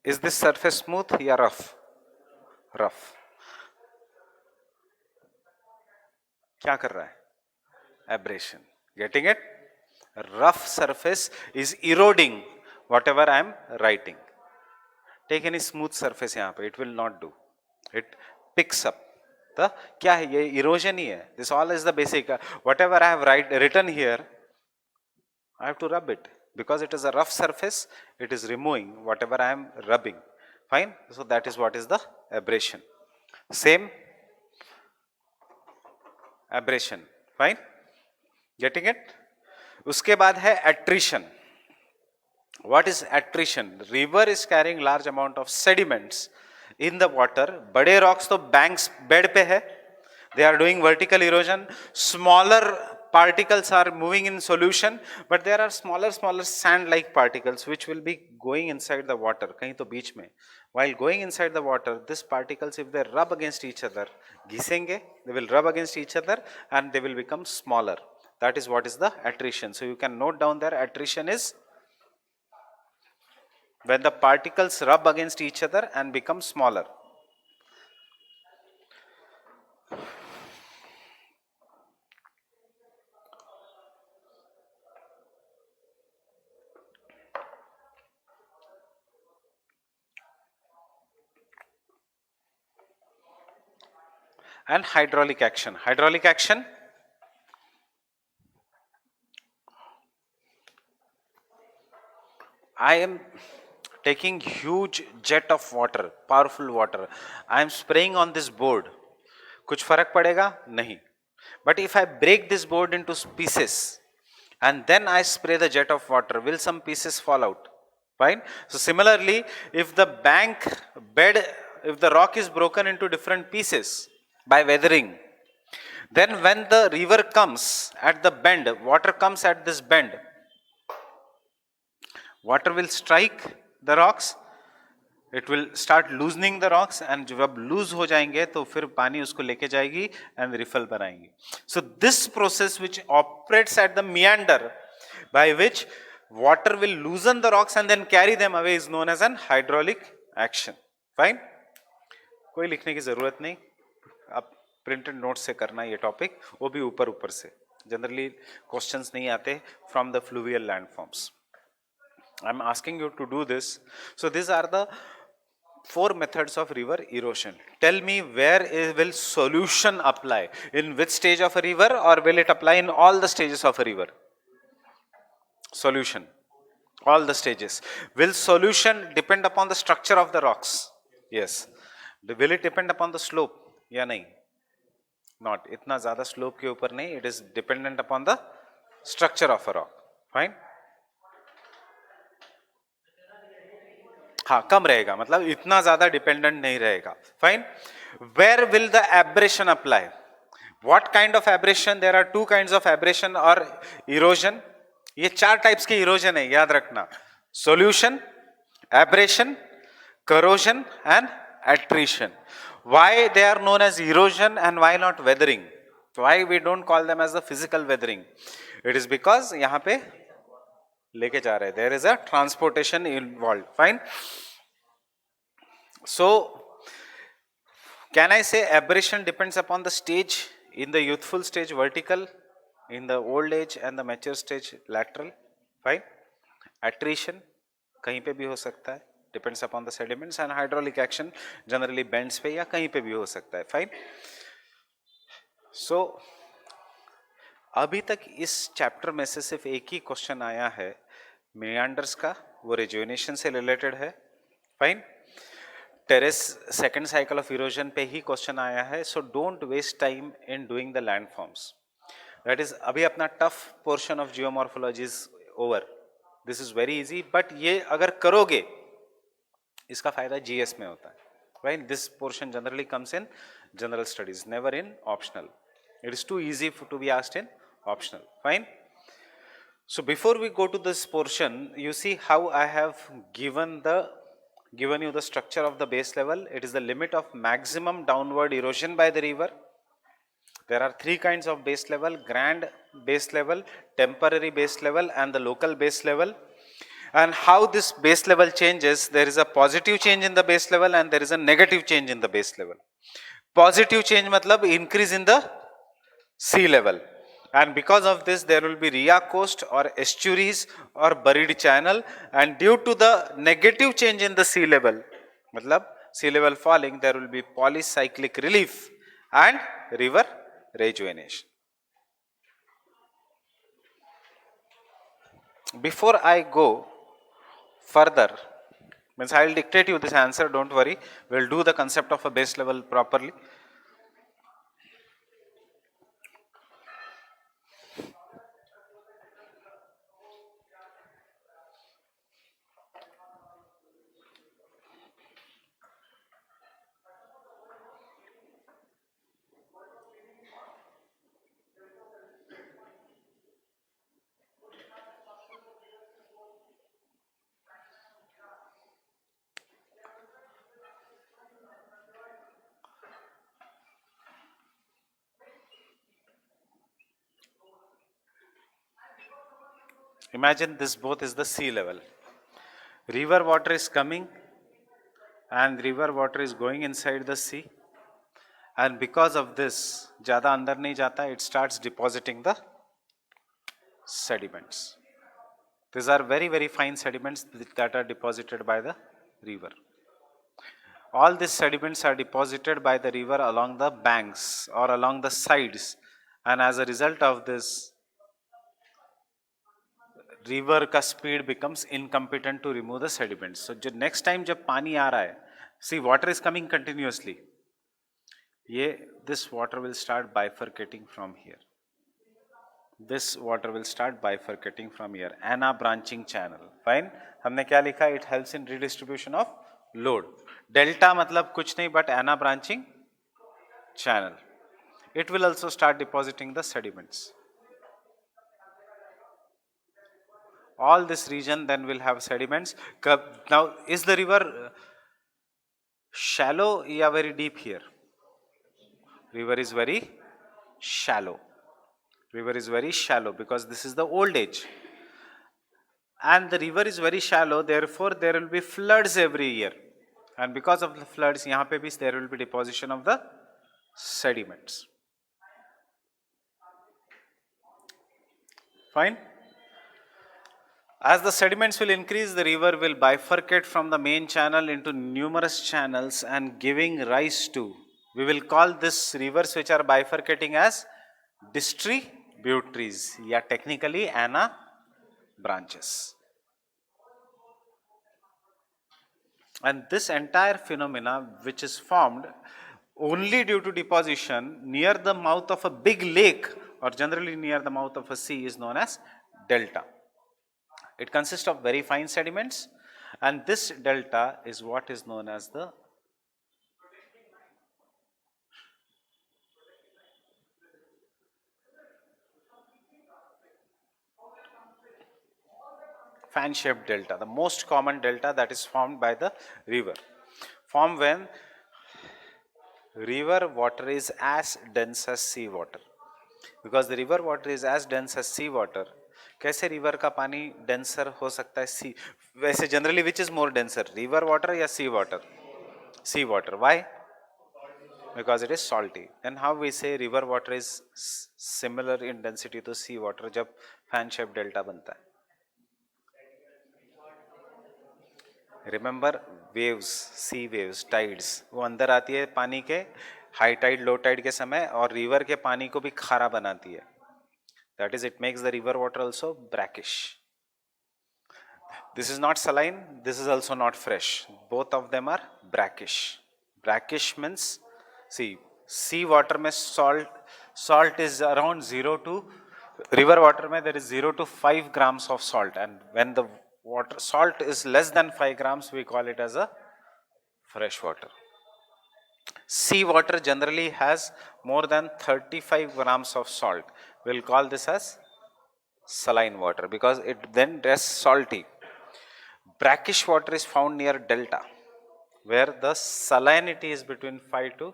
Is this surface smooth या rough? Rough. क्या कर रहा है? Abrasion. Getting it? Rough surface is eroding whatever I am writing. Take any smooth surface यहाँ पे, it will not do. It picks up. The क्या है ये? Erosion ही है. This all is the basic. Whatever I have written here, I have to rub it. Because it is a rough surface, it is removing whatever I am rubbing. Fine? So that is what is the abrasion. Same abrasion. Fine? Getting it? उसके बाद है attrition. What is attrition? River is carrying large amount of sediments in the water. बड़े rocks तो banks bed पे है. They are doing vertical erosion. Smaller particles are moving in solution, but there are smaller sand-like particles which will be going inside the water. कहीं तो बीच में. While going inside the water, these particles, if they rub against each other, घिसेंगे, they will rub against each other and they will become smaller. That is what is the attrition. So you can note down there, attrition is when the particles rub against each other and become smaller. And hydraulic action. Hydraulic action, I am taking huge jet of water, powerful water. I am spraying on this board. कुछ फर्क पड़ेगा? नहीं. But if I break this board into pieces and then I spray the jet of water, will some pieces fall out? Fine. So similarly, if the if the rock is broken into different pieces by weathering, then when the river comes at the bend, water comes at this bend, water will strike the rocks, it will start loosening the rocks, and जब lose हो जाएंगे तो फिर पानी उसको लेके जाएगी and riffle बनाएंगी. So this process which operates at the meander, by which water will loosen the rocks and then carry them away, is known as an hydraulic action. Fine? कोई लिखने की ज़रूरत नहीं, आप प्रिंटेड नोट से करना ये टॉपिक, वो भी ऊपर ऊपर से, जनरली क्वेश्चंस नहीं आते from the fluvial landforms. I am asking you to do this. So this are the 4 methods of river erosion. Tell me will solution apply? In which stage of a river, or will it apply in all the stages of a river? Solution. All the stages. Will solution depend upon the structure of the rocks? Yes. Will it depend upon the slope? या नहीं? Not. इतना ज़्यादा slope के ऊपर नहीं. It is dependent upon the structure of a rock. Fine. हाँ, कम रहेगा, मतलब इतना ज्यादा डिपेंडेंट नहीं रहेगा. Fine. Where will the abrasion apply? What kind of abrasion? There are 2 kinds of abrasion और इरोजन. ये 4 टाइप्स की इरोजन है, याद रखना. Solution, abrasion, corrosion and attrition. Why they are known as erosion and why not weathering? Why we don't call them as the physical weathering? It is because यहाँ पे लेके जा रहे हैं. There is a transportation involved. Fine. So, can I say aberration depends upon the stage? In the youthful stage, vertical. In the old age and the mature stage, lateral. Fine. Attrition कहीं पे भी हो सकता है. Depends upon the sediments. And hydraulic action generally bends पे या कहीं पे भी हो सकता है. Fine. So, अभी तक इस चैप्टर में से सिर्फ एक ही क्वेश्चन आया है मेंडर्स का, वो रिजुवेनेशन से रिलेटेड है. Fine. Terrace second cycle of erosion पे ही क्वेश्चन आया है. So don't waste time in doing the landforms. That is अभी अपना tough portion of geomorphology is over. This is very easy, but ये अगर करोगे इसका फायदा जीएस में होता है. Right. This portion generally comes in general studies, never in optional. It is too easy to be asked in optional. Fine. So before we go to this portion, you see how I have given you the structure of the base level. It is the limit of maximum downward erosion by the river. There are 3 kinds of base level: grand base level, temporary base level and the local base level. And how this base level changes, there is a positive change in the base level and there is a negative change in the base level. Positive change matlab increase in the sea level. And because of this there will be ria coast or estuaries or buried channel, and due to the negative change in the sea level, matlab sea level falling, there will be polycyclic relief and river rejuvenation. Before I go further, means I will dictate you this answer, don't worry, we will do the concept of a base level properly. Imagine this both is the sea level. River water is coming and river water is going inside the sea, and because of this ज़्यादा अंदर नहीं जाता, it starts depositing the sediments. These are very very fine sediments that are deposited by the river. All these sediments are deposited by the river along the banks or along the sides, and as a result of this river का speed becomes incompetent to remove the sediments. So जो next time जब पानी आ रहा है, sea water is coming continuously, ये this water will start bifurcating from here. This water will start bifurcating from here. Anabranching channel. Fine. हमने क्या लिखा? It helps in redistribution of load. Delta मतलब कुछ नहीं but anabranching channel. It will also start depositing the sediments. All this region then will have sediments. Now, is the river shallow or very deep here? River is very shallow. River is very shallow because this is the old age. And the river is very shallow, therefore there will be floods every year. and because of the floods यहाँ पे भी there will be deposition of the sediments. Fine. As the sediments will increase, the river will bifurcate from the main channel into numerous channels and giving rise to, we will call this rivers which are bifurcating as distributaries, yeah, technically ana branches. And this entire phenomena which is formed only due to deposition near the mouth of a big lake or generally near the mouth of a sea is known as delta. It consists of very fine sediments, and this delta is what is known as the fan shaped delta, the most common delta that is formed by the river. Formed when river water is as dense as sea water. Because the river water is as dense as sea water. कैसे river का पानी denser हो सकता है सी वैसे generally which is more denser river water या सी water sea water. Why? Because it is salty. Then how we say river water is similar in density to sea water जब fan shaped delta बनता है. Remember waves, sea waves, tides वो अंदर आती है पानी के हाई टाइड लो टाइड के समय और रिवर के पानी को भी खारा बनाती है. That is, it makes the river water also brackish. This is not saline, this is also not fresh. Both of them are brackish. Brackish means, see, sea water में salt is around 0 to, river water में there is 0 to 5 grams of salt, and when the salt is less than 5 grams, we call it as a fresh water. Sea water generally has more than 35 grams of salt. We'll call this as saline water because it then rests salty. Brackish water is found near delta where the salinity is between 5 to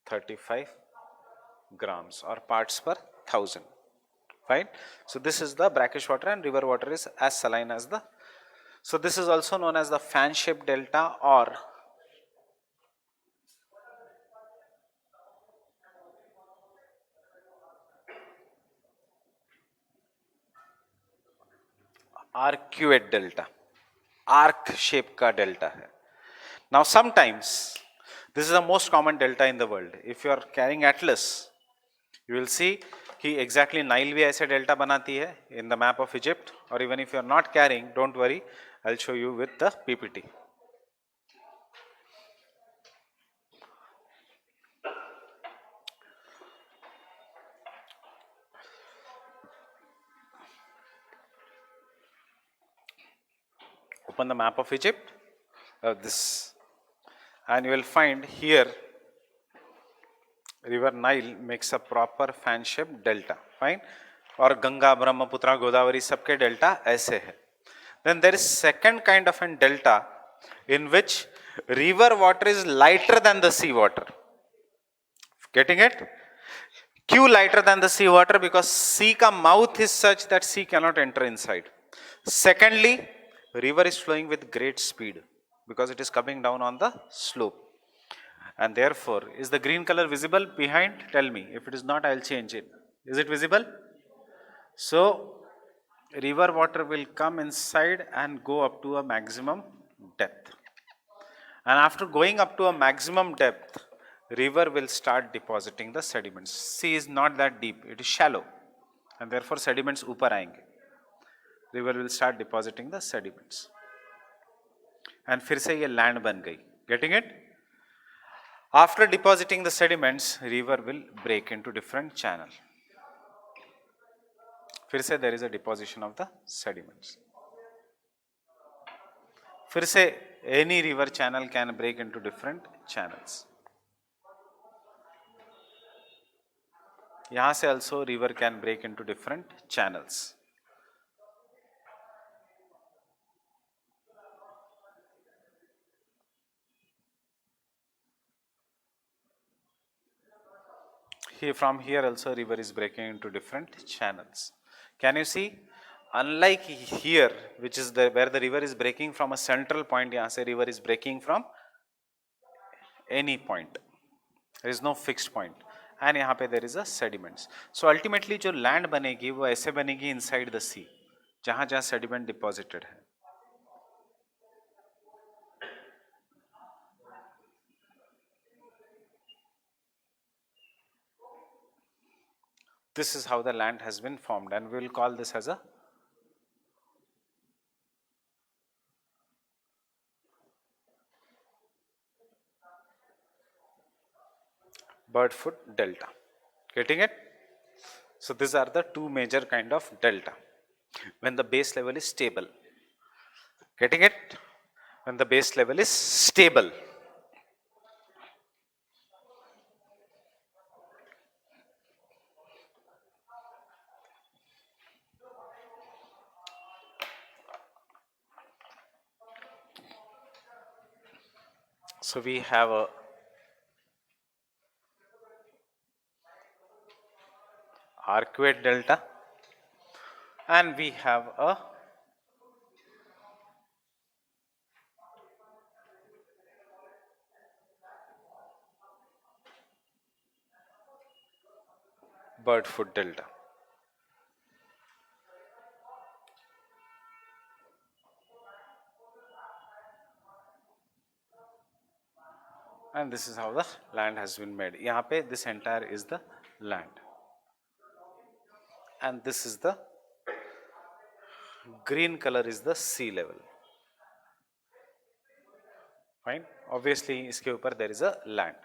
35 grams or parts per thousand. Fine. So this is the brackish water, and river water is as saline as the. So this is also known as the fan shaped delta or arcuate delta. Arc shape का delta है. Now sometimes this is the most common delta in the world. If you are carrying atlas, you will see कि exactly Nile भी ऐसे delta बनाती है in the map of Egypt. Or even if you are not carrying, don't worry, I'll show you with the PPT. Open the map of Egypt, this, and you will find here river Nile makes a proper fan shaped delta. Fine. और गंगा ब्रह्मपुत्र गोदावरी सबके delta ऐसे है. Then there is second kind of an delta in which river water is lighter than the sea water. Getting it? Q lighter than the sea water because sea ka mouth is such that sea cannot enter inside. Secondly, river is flowing with great speed because it is coming down on the slope. And therefore, is the green color visible behind? Tell me. If it is not, I'll change it. Is it visible? So, river water will come inside and go up to a maximum depth. And after going up to a maximum depth, river will start depositing the sediments. Sea is not that deep, it is shallow. And therefore, sediments upar आएंगे. River will start depositing the sediments. And फिर से ये land बन गई. Getting it? After depositing the sediments, river will break into different channel. फिर से there is a deposition of the sediments. फिर से any river channel can break into different channels. यहाँ से also river can break into different channels. Here, from here also river is breaking into different channels. Can you see unlike here, which is the where the river is breaking from a central point, यहाँ से river is breaking from any point, there is no fixed point, and यहाँ पे there is a sediments. So ultimately जो land बनेगी वो ऐसे बनेगी inside the sea, जहाँ जहाँ sediment deposited है. This is how the land has been formed, and we will call this as a Birdfoot delta. Getting it? So these are the two major kind of delta. When the base level is stable. Getting it? When the base level is stable. So we have a arcuate delta, and we have a Birdfoot delta. And this is how the land has been made. यहाँ पे this entire is the land, and this is the green color is the sea level. Fine. Obviously इसके ऊपर there is a land.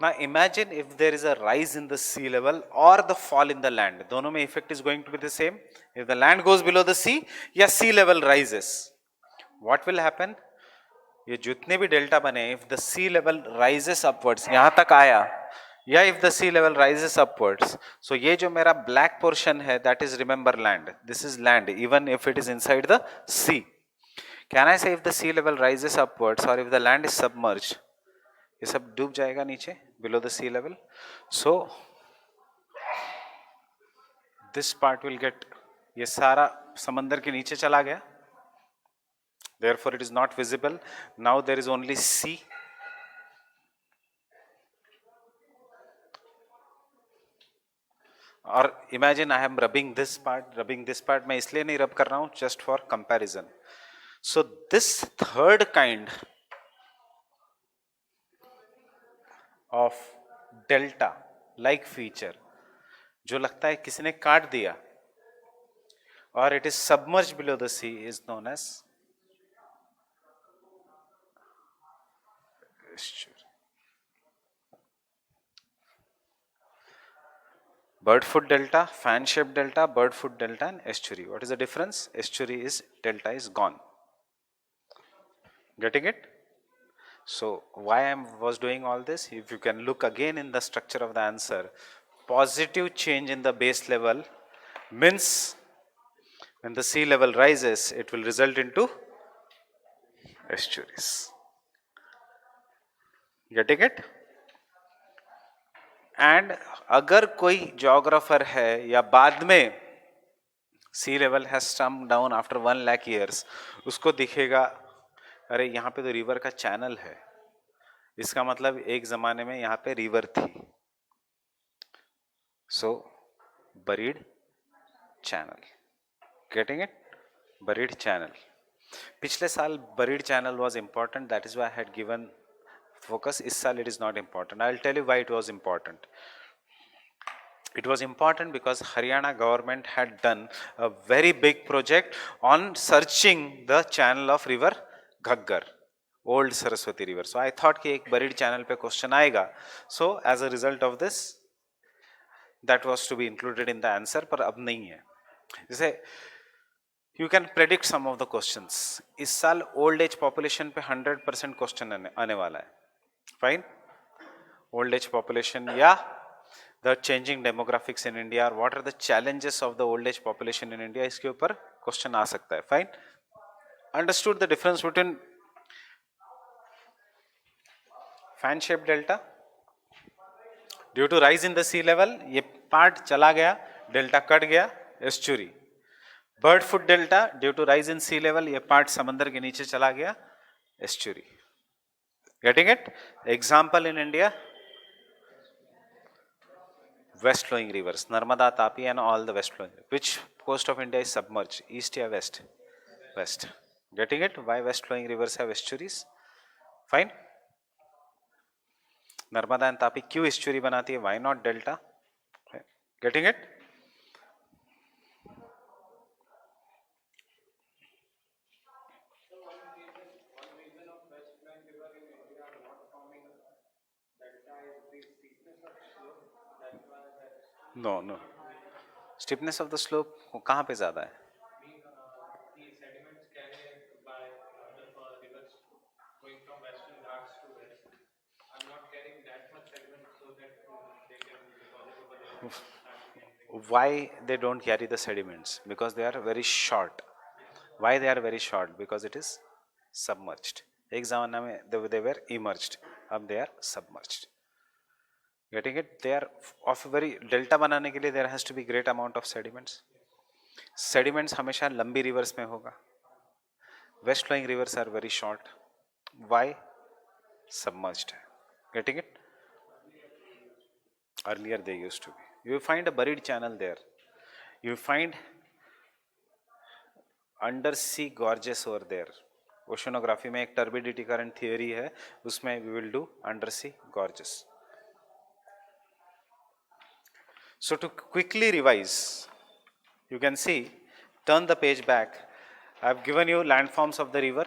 Now imagine if there is a rise in the sea level or the fall in the land. दोनों में effect is going to be the same. If the land goes below the sea या sea level rises, what will happen? ये जितने भी delta बने, if the sea level rises upwards, यहाँ तक आया, या if the sea level rises upwards, so ये जो मेरा black portion है, that is remember land. This is land, even if it is inside the sea. Can I say if the sea level rises upwards or if the land is submerged, ये सब डूब जाएगा नीचे, below the sea level. So this part will get, ये सारा समंदर के नीचे चला गया. Therefore, it is not visible. Now there is only sea. Or imagine I am rubbing this part. मैं इसलिए नहीं rub कर रहा हूँ, just for comparison. So this third kind of delta like feature, जो लगता है किसी ने काट दिया, or it is submerged below the sea, is known as estuary. Birdfoot delta, fan-shaped delta, Birdfoot delta, and estuary. What is the difference? Estuary is delta is gone. Getting it? So why I was doing all this? If you can look again in the structure of the answer, positive change in the base level means when the sea level rises, it will result into estuaries. Getting it? And अगर कोई geographer है या बाद में sea level has come down after 1 lakh years, उसको दिखेगा अरे यहाँ पे तो रिवर का चैनल है, इसका मतलब एक जमाने में यहाँ पे रिवर थी. So buried channel. Getting it? Buried channel. पिछले साल buried channel was important, that is why I had given focus. इस साल it is not important. I will tell you why it was important. It was important because Haryana government had done a very big project on searching the channel of river Ghaggar, old Saraswati river. So I thought कि एक buried channel पे question आएगा. So as a result of this, that was to be included in the answer, पर अब नहीं है. जैसे you can predict some of the questions. इस साल old age population पे 100% question आने वाला है. Fine? Old age population या the changing demographics in India, or what are the challenges of the old age population in India, इसके ऊपर question आ सकता है. Fine? Understood the difference between fan shaped delta? Due to rise in the sea level, ये part चला गया, delta cut गया, estuary. Bird foot delta due to rise in sea level, ये part समंदर के नीचे चला गया, estuary. Getting it? Example in India, west flowing rivers, Narmada, Tapi and all the west flowing. Which coast of India is submerged, east or west? West. Getting it? Why west flowing rivers have estuaries? Fine. Narmada and Tapi क्यों estuary बनाती है? Why not delta? Getting it? No, no. Steepness of the slope कहाँ पे ज़्यादा है? Why they don't carry the sediments? Because they are very short. Why they are very short? Because it is submerged. एक ज़माना में they were emerged, अब they are submerged. Getting it? They are of very delta बनाने के लिए there has to be great amount of sediments. Sediments हमेशा लंबी rivers में होगा. West flowing rivers are very short. Why? Submerged. Getting it? Earlier they used to be. You find a buried channel there. You find undersea gorges over there. Oceanography में एक turbidity current theory है, उसमें we will do undersea gorges. So to quickly revise, you can see, turn the page back. I have given you landforms of the river.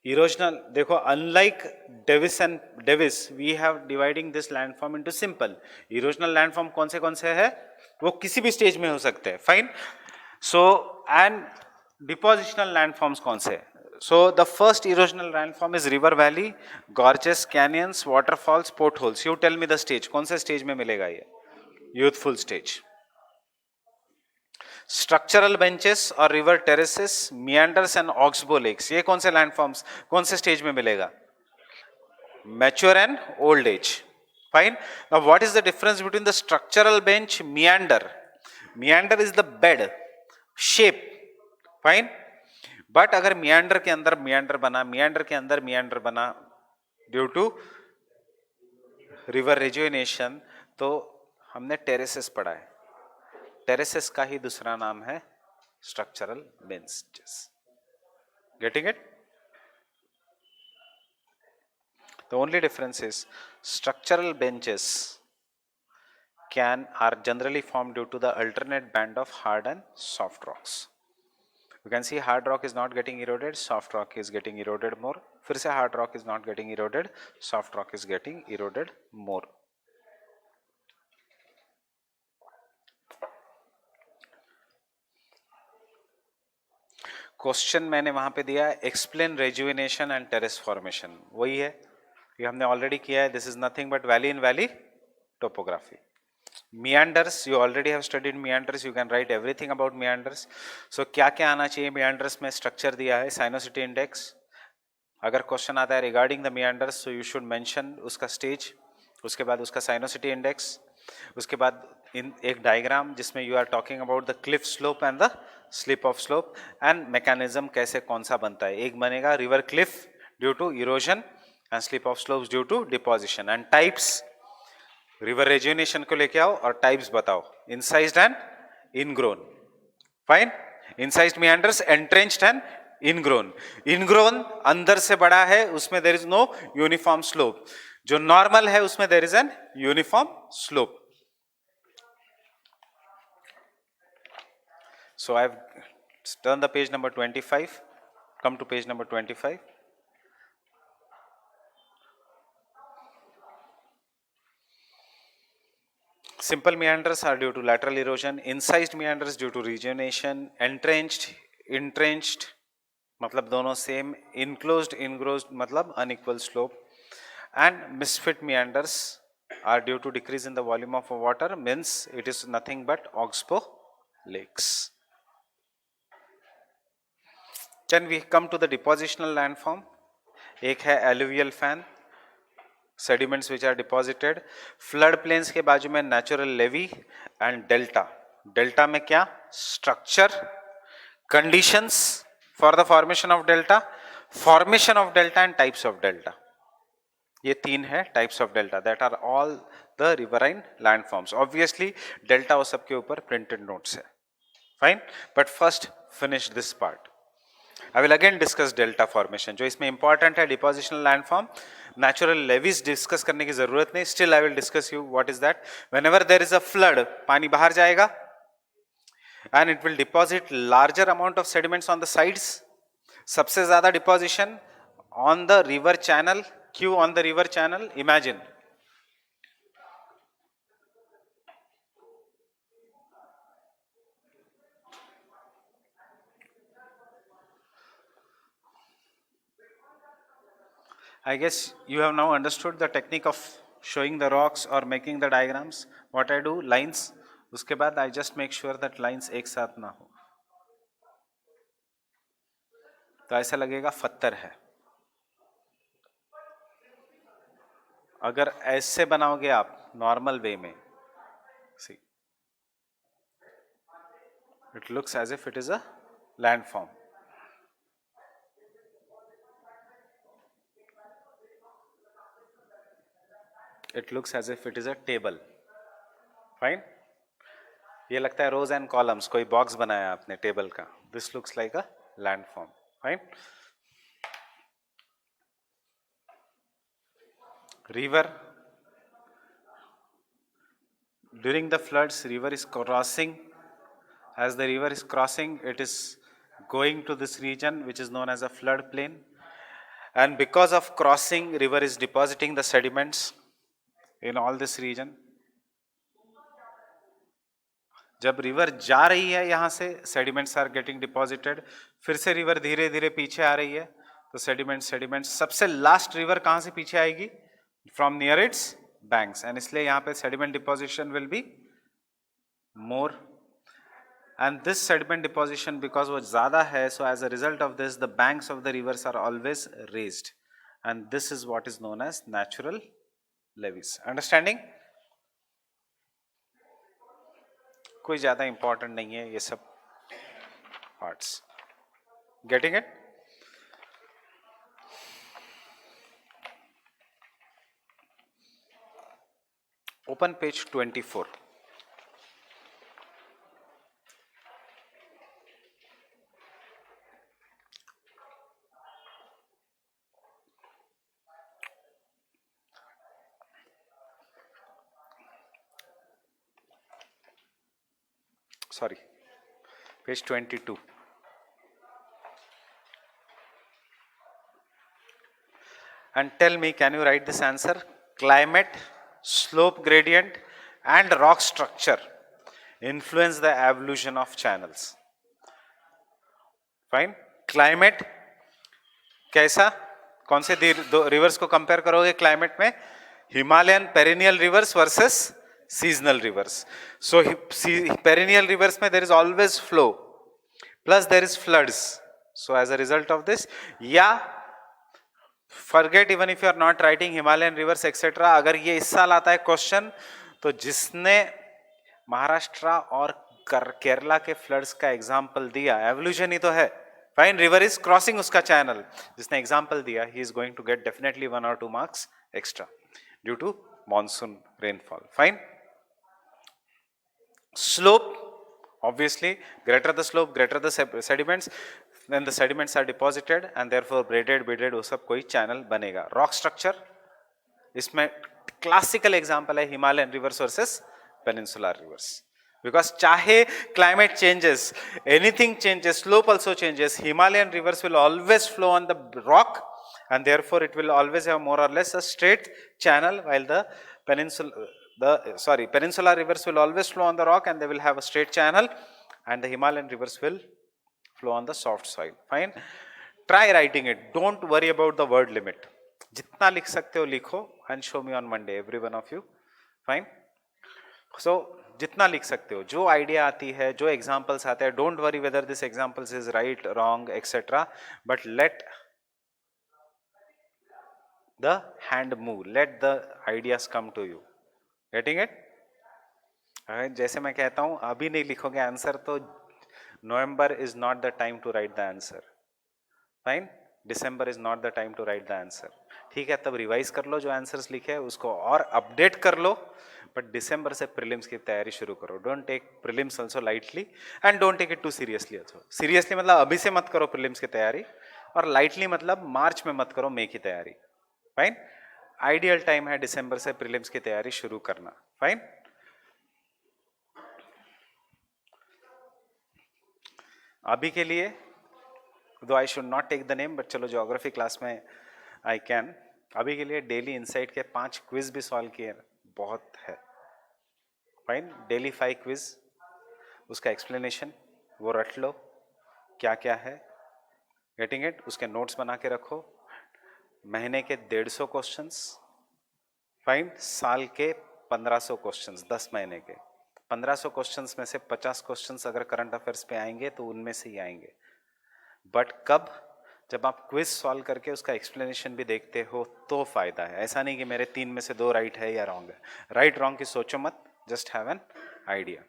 Erosional, देखो, unlike Davis, we have dividing this landform into simple. Erosional landform कौन से है? वो किसी भी stage में हो सकते हैं. Fine. So and depositional landforms कौन से? So the first erosional landform is river valley, gorges, canyons, waterfalls, portholes. You tell me the stage. कौन से stage में मिलेगा ये? Youthful stage. Structural benches or river terraces, meanders and oxbow lakes. ये कौन से landforms? कौन से stage में मिलेगा? Mature and old age. Fine. Now what is the difference between the structural bench, meander? Meander is the bed, shape. Fine. But अगर मियांडर के अंदर मियांडर बना, मियांडर के अंदर मियांडर बना ड्यू टू रिवर रिजुविनेशन, तो हमने टेरेसेस पढ़ा है. टेरेसेस का ही दूसरा नाम है structural benches. Getting it? The only difference is structural benches are generally formed due to the alternate band of hard and soft rocks. You can see hard rock is not getting eroded, soft rock is getting eroded more. फिर से hard rock is not getting eroded, soft rock is getting eroded more. Question मैंने वहां पे दिया है, explain rejuvenation and terrace formation. वही है, ये हमने ऑलरेडी किया है. This is nothing but valley in valley topography. meanders, you already have studied meanders, you can write everything about meanders. So क्या क्या आना चाहिए meanders में? स्ट्रक्चर दिया है, साइनोसिटी इंडेक्स. अगर क्वेश्चन आता है regarding the meanders, so you should mention उसका स्टेज, उसके बाद उसका साइनोसिटी इंडेक्स, उसके बाद इन एक डायग्राम जिसमें you are talking about the cliff slope and the slip off slope and mechanism कैसे कौन सा बनता है. एक बनेगा river cliff due to erosion and slip off slopes due to deposition. And types, river rejuvenation को लेके आओ और टाइप्स बताओ. Incised and ingrown. Fine. Incised meanders, entrenched and ingrown. Ingrown अंदर से बड़ा है, उसमें there is no uniform slope. जो नॉर्मल है उसमें there is an uniform slope. So I have turned the page number 25. Come to page number 25. Simple meanders are due to lateral erosion. Incised meanders due to rejuvenation. Entrenched मतलब दोनों same. Enclosed, engrossed मतलब unequal slope. And misfit meanders are due to decrease in the volume of water, means it is nothing but oxbow lakes. Can we come to the depositional landform? एक है alluvial fan, sediments which are deposited, flood plains के बाजू में natural levee and delta. delta में क्या? structure, conditions for the formation of delta and types of delta. ये तीन है types of delta that are all the riverine landforms. Obviously delta वो सबके ऊपर printed notes है. Fine, but first finish this part. I will again discuss delta formation. जो इसमें important है depositional landform. Natural levees discuss करने की जरूरत नहीं. Still I will discuss you what is that. Whenever there is a flood, पानी बाहर जाएगा and it will deposit larger amount of sediments on the sides. सबसे ज़्यादा deposition on the river channel. क्यों on the river channel? Imagine. I guess you have now understood the technique of showing the rocks or making the diagrams. What I do, lines. उसके बाद I just make sure that lines एक साथ ना हो. तो ऐसा लगेगा पत्थर है. अगर ऐसे बनाओगे आप नॉर्मल वे में, see, it looks as if it is a landform. It looks as if it is a table. Fine. ये लगता है rows and columns. कोई box बनाया आपने टेबल का. This looks like a landform. Fine. River. During the floods, river is crossing. As the river is crossing, it is going to this region which is known as a flood plain. And because of crossing, river is depositing the sediments in all this region. जब river जा रही है यहाँ से, sediments are getting deposited. फिर से river धीरे धीरे पीछे आ रही है, तो sediments सबसे लास्ट रिवर कहाँ से पीछे आएगी? From near its banks. And इसलिए यहाँ पे sediment deposition will be more. And this sediment deposition, because वो ज़्यादा है, so as a result of this, the banks of the rivers are always raised. And this is what is known as natural levees. Understanding? कोई ज़्यादा important नहीं है ये सब parts. Getting it? Open page 24. Sorry, page 22. And tell me, can you write this answer? Climate, slope gradient and rock structure influence the evolution of channels. Fine. Climate कैसा? कौन से दो रिवर्स को कंपेयर करोगे क्लाइमेट में? Himalayan perennial rivers versus seasonal rivers. So perennial rivers में there is always flow, plus there is floods. So as a result of this, yeah, forget even if you are not writing Himalayan rivers etc. अगर ये इस साल आता है question, तो जिसने महाराष्ट्र और केरला के फ्लड्स का एग्जाम्पल दिया, एवोल्यूशन ही तो है. फाइन, रिवर इज क्रॉसिंग उसका चैनल, जिसने एग्जाम्पल दिया, he is going to get definitely 1 or 2 marks extra due to monsoon rainfall. Fine. Slope, obviously, greater the slope, greater the sediments, then the sediments are deposited and therefore braided, beaded, वो सब कोई channel बनेगा. Rock structure, इसमें classical example है Himalayan rivers versus peninsular rivers. Because चाहे climate changes, anything changes, slope also changes, Himalayan rivers will always flow on the rock and therefore it will always have more or less a straight channel, while the peninsular rivers will always flow on the rock and they will have a straight channel, and the Himalayan rivers will flow on the soft soil. Fine. Try writing it. Don't worry about the word limit. जितना लिख सकते हो लिखो and show me on Monday, every one of you. Fine. So जितना लिख सकते हो, जो आइडिया आती है, जो एग्जाम्पल्स आते हैं, don't worry whether this examples is right, wrong, etc. But let the hand move, let the ideas come to you. Getting it? जैसे मैं कहता हूं अभी नहीं लिखोगे आंसर तो November is not the time to write the answer, fine, December is not the time to write the answer. ठीक है, तब रिवाइज कर लो जो आंसर्स लिखे हैं उसको और अपडेट कर लो, बट दिसंबर से प्रीलिम्स की तैयारी शुरू करो. Don't take prelims also lightly and don't take it too seriously also. Seriously मतलब अभी से मत करो प्रीलिम्स की तैयारी, और लाइटली मतलब मार्च में मत करो मई की तैयारी. फाइन, आइडियल टाइम है दिसंबर से प्रीलिम्स की तैयारी शुरू करना. फाइन. अभी के लिए दो I should not take the name, but चलो ज्योग्राफी क्लास में आई कैन. अभी के लिए डेली इनसाइट के 5 क्विज भी सॉल्व किए, बहुत है. फाइन, डेली 5 क्विज, उसका एक्सप्लेनेशन वो रट लो क्या क्या है. Getting it? उसके नोट्स बना के रखो. महीने के 150 क्वेश्चंस. फाइन, साल के 1500 क्वेश्चंस, 10 महीने के 1500 क्वेश्चंस में से 50 क्वेश्चंस अगर करंट अफेयर्स पे आएंगे तो उनमें से ही आएंगे. बट कब? जब आप क्विज सॉल्व करके उसका एक्सप्लेनेशन भी देखते हो तो फायदा है. ऐसा नहीं कि मेरे 3 में से 2 राइट है या रॉन्ग है. राइट रॉन्ग की सोचो मत, just have an idea.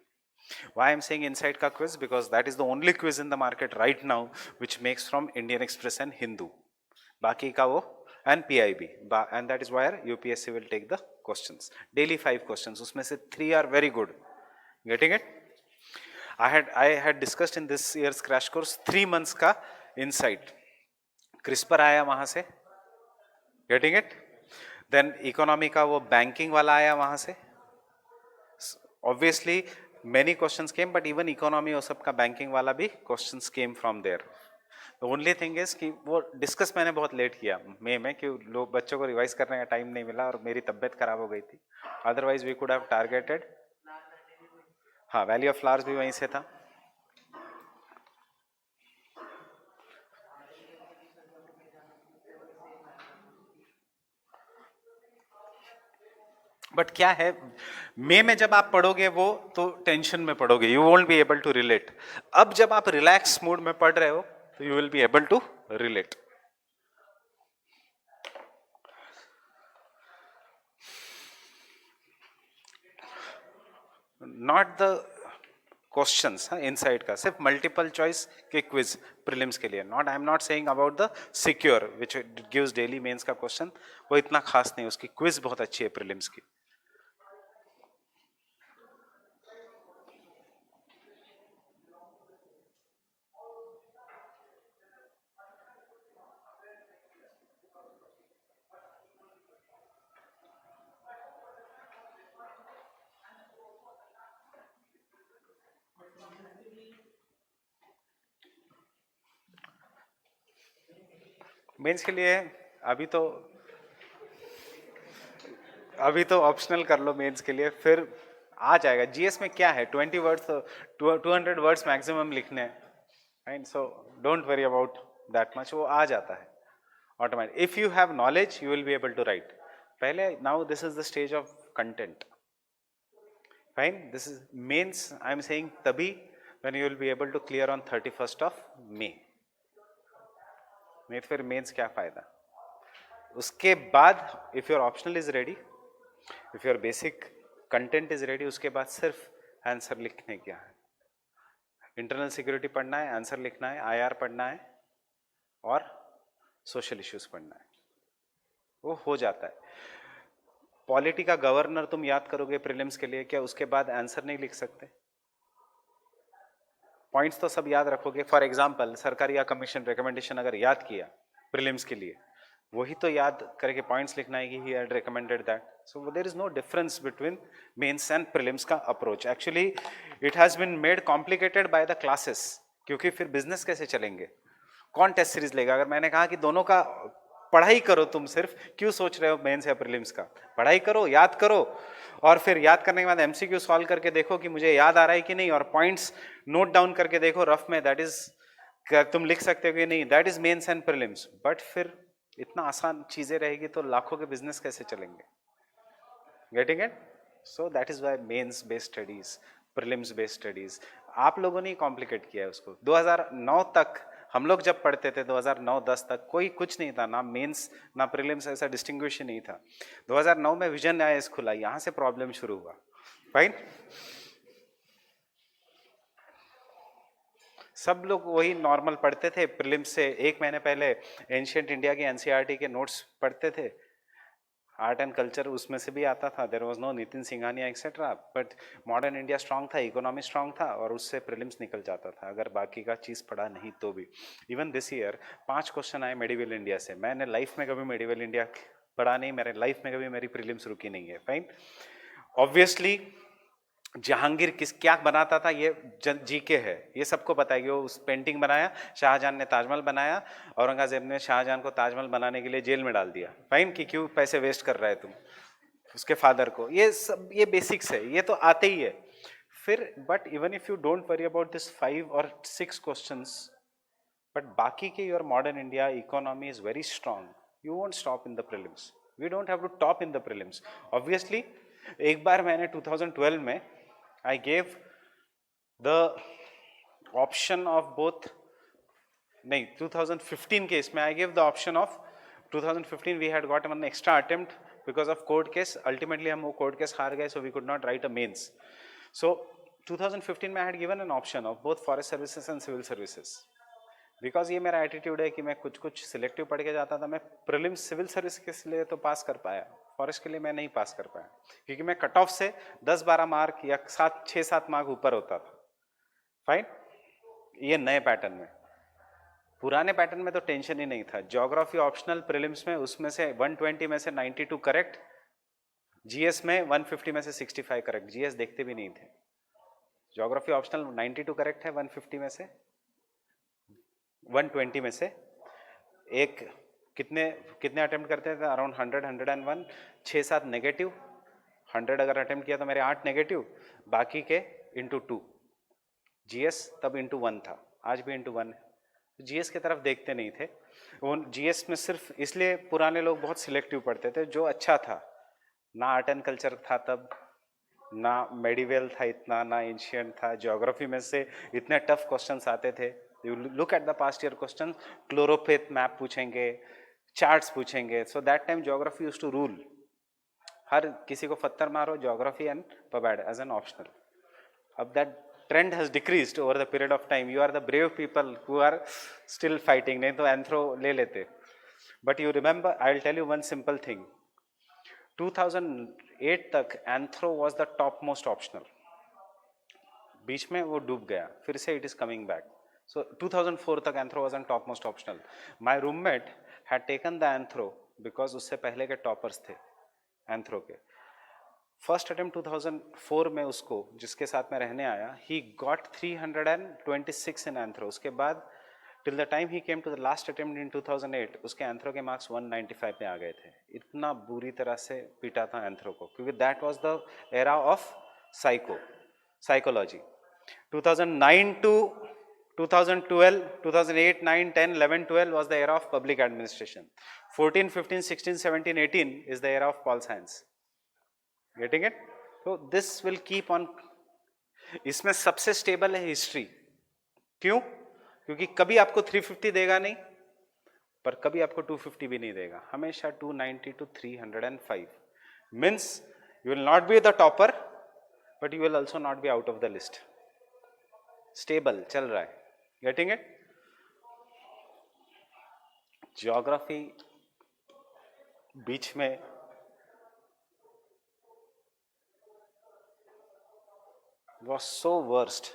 Why I'm saying inside ka quiz? Because that is the only quiz in the market right now which makes from Indian Express and Hindu. Baki ka wo and PIB, and that is where UPSC will take the questions. Daily 5 questions. उसमें से 3 are very good. Getting it? I had discussed in this year's crash course 3 months का insight. CRISPR आया वहां से. Getting it? Then economy का वो banking वाला आया वहां से. Obviously many questions came, but even economy और सबका banking वाला भी questions came from there. The only thing is कि वो डिस्कस मैंने बहुत लेट किया मई में, कि लोग बच्चों को रिवाइज करने का टाइम नहीं मिला और मेरी तबीयत खराब हो गई थी. Otherwise we could have targeted. हाँ, वैली ऑफ फ्लावर्स भी वहीं से था. बट क्या है, मई में जब आप पढ़ोगे वो तो टेंशन में पढ़ोगे, you won't be able to relate. अब जब आप रिलैक्स मूड में पढ़ रहे हो तो you will be able to relate. Not the questions inside का, सिर्फ मल्टीपल चॉइस के क्विज प्रीलिम्स के लिए. Not, I am not saying about the secure which gives daily mains का क्वेश्चन, वो इतना खास नहीं, उसकी क्विज बहुत अच्छी है प्रीलिम्स की. मेंस के लिए अभी तो ऑप्शनल कर लो मेंस के लिए, फिर आ जाएगा. जीएस में क्या है, 20 वर्ड्स, 200 वर्ड्स मैक्सिमम लिखने हैं. Right, so don't worry about that much, वो आ जाता है automatic. If you have knowledge you will be able to write. पहले now this is the stage of content. Fine, this is mains I am saying तभी when you will be able to clear on 31st of May. नहीं तो फिर mains क्या फायदा. उसके बाद if your optional is ready, if your basic content is ready, उसके बाद सिर्फ आंसर लिखने क्या है. इंटरनल सिक्योरिटी पढ़ना है, आंसर लिखना है, आईआर पढ़ना है और सोशल इश्यूज पढ़ना है, वो हो जाता है. पॉलिटी का गवर्नर तुम याद करोगे प्रीलिम्स के लिए, क्या उसके बाद आंसर नहीं लिख सकते? पॉइंट्स तो सब याद रखोगे. फॉर एग्जाम्पल सरकारी या कमीशन रिकमेंडेशन अगर याद किया प्रीलिम्स के लिए, वही तो याद करके पॉइंट्स लिखना है कि he had recommended that. So there is no difference between mains and prelims का approach. Actually it has been made complicated by the classes, क्योंकि फिर बिजनेस कैसे चलेंगे, कौन टेस्ट सीरीज लेगा. अगर मैंने कहा कि दोनों का पढ़ाई करो, तुम सिर्फ क्यों सोच रहे हो मेंस या प्रीलिम्स का, पढ़ाई करो, याद करो, और फिर याद करने के बाद एमसीक्यू सॉल्व करके देखो कि मुझे याद आ रहा है कि नहीं, और पॉइंट्स नोट डाउन करके देखो रफ में, दैट इज तुम लिख सकते हो कि नहीं, that is mains and prelims. But फिर इतना आसान चीजें रहेगी तो लाखों के बिजनेस कैसे चलेंगे. Getting it? So that is why mains based studies, prelims based studies. आप लोगों ने कॉम्प्लिकेट किया है उसको. 2009 तक हम लोग जब पढ़ते थे 2009-10 तक कोई कुछ नहीं था, ना मेंस ना प्रीलिम्स, ऐसा डिस्टिंग्विश नहीं था। 2009 में विजन आईएएस खुला, यहाँ से प्रॉब्लम शुरू हुआ। फाइन, सब लोग वही नॉर्मल पढ़ते थे, प्रीलिम्स से एक महीने पहले एंशियंट इंडिया की एनसीईआरटी के नोट्स पढ़ते थे, आर्ट एंड कल्चर उसमें से भी आता था, there was no Nitin Singhania etcetera, but modern India strong था, इकोनॉमी स्ट्रांग था, और उससे प्रीलिम्स निकल जाता था अगर बाकी का चीज़ पढ़ा नहीं तो भी। इवन दिस ईयर 5 क्वेश्चन आए मेडिवल इंडिया से, मैंने लाइफ में कभी मेडिवल इंडिया पढ़ा नहीं, मेरे लाइफ में कभी मेरी प्रीलिम्स रुकी नहीं है। फाइन, ऑब्वियसली जहांगीर किस क्या बनाता था ये जीके है, ये सबको पता है कि वो उस पेंटिंग बनाया, शाहजहां ने ताजमहल बनाया, औरंगजेब ने शाहजहां को ताजमहल बनाने के लिए जेल में डाल दिया। फाइन, कि क्यों पैसे वेस्ट कर रहा है तुम, उसके फादर को, ये सब ये बेसिक्स है, ये तो आते ही है। फिर but even if you don't worry about this 5 और 6 क्वेश्चंस, बट बाकी के your modern India economy is very strong, you won't stop in the prelims, we don't have to top in the prelims. Obviously एक बार मैंने 2012 में I gave the option of both, नहीं 2015 के इसमें I gave the option of 2015 we had got one extra attempt because of court case, ultimately हम वो court case हार गए, so we could not write a mains. So 2015 में I had given an option of both forest services and civil services, because ये मेरा attitude है कि मैं कुछ कुछ सिलेक्टिव पढ़ के जाता था, मैं प्रीलिम्स सिविल सर्विस के लिए तो पास कर पाया, फॉरेस्ट के लिए मैं नहीं पास कर पाया, क्योंकि मैं कट ऑफ से 10-12 मार्क या 6-7 मार्क ऊपर होता था। फाइन, ये नए पैटर्न में, पुराने पैटर्न में तो टेंशन ही नहीं था। ज्योग्राफी ऑप्शनल प्रीलिम्स में उसमें से 120 में से 92 करेक्ट, जीएस में 150 में से 65 करेक्ट, जीएस देखते भी नहीं थे। ज्योग्राफी ऑप्शनल 92 करेक्ट है, 150 में से 120 में से एक कितने कितने अटेम्प्ट करते थे, अराउंड 100-101, 6-7 नेगेटिव, 100 अगर अटेम्प्ट किया तो मेरे 8 नेगेटिव, बाकी के इंटू 2, जीएस तब इंटू 1 था, आज भी इंटू 1 है। जीएस की तरफ देखते नहीं थे, वो जीएस में सिर्फ इसलिए पुराने लोग बहुत सिलेक्टिव पढ़ते थे, जो अच्छा था, ना आर्ट एंड कल्चर था तब, ना मेडिवल था इतना, ना एंशियंट था, ज्योग्राफी में से इतने टफ क्वेश्चंस आते थे। You look at the past year questions, chlorophyll map पूछेंगे, चार्ट्स पूछेंगे, so that time geography used to rule, हर किसी को पत्थर मारो, geography and PUBAD as an optional. अब that trend has decreased over the period of time, you are the brave people who are still fighting, नहीं तो anthro ले लेते। But you remember, I'll tell you one simple thing, 2008 तक anthro was the top most optional, बीच में वो डूब गया, फिर से it is coming back. So 2004 तक anthro was an top most optional. My roommate had taken the anthro because उससे पहले के टॉपर्स थे एंथ्रो के। फर्स्ट अटेम्प्ट 2004 में उसको, जिसके साथ मैं रहने आया, ही गॉट 326 इन एंथ्रो। उसके बाद till the time he came to the last attempt in 2008, उसके एंथ्रो के मार्क्स 195 पे आ गए थे। इतना बुरी तरह से पीटा था एंथ्रो को, क्योंकि that was the era of psychology. 2009 to 2012, 2008, 9, 10, 11, 12 was the era of public administration. 14, 15, 16, 17, 18 is the era of pol science. Getting it? So this will keep on. इसमें सबसे स्टेबल है हिस्ट्री। क्यों? क्योंकि कभी आपको 350 देगा नहीं, पर कभी आपको 250 भी नहीं देगा, हमेशा 290 to 305. Means you will not be the topper, but you will also not be out of the list. Stable चल रहा है। Getting it? ज्योग्राफी बीच में was so worst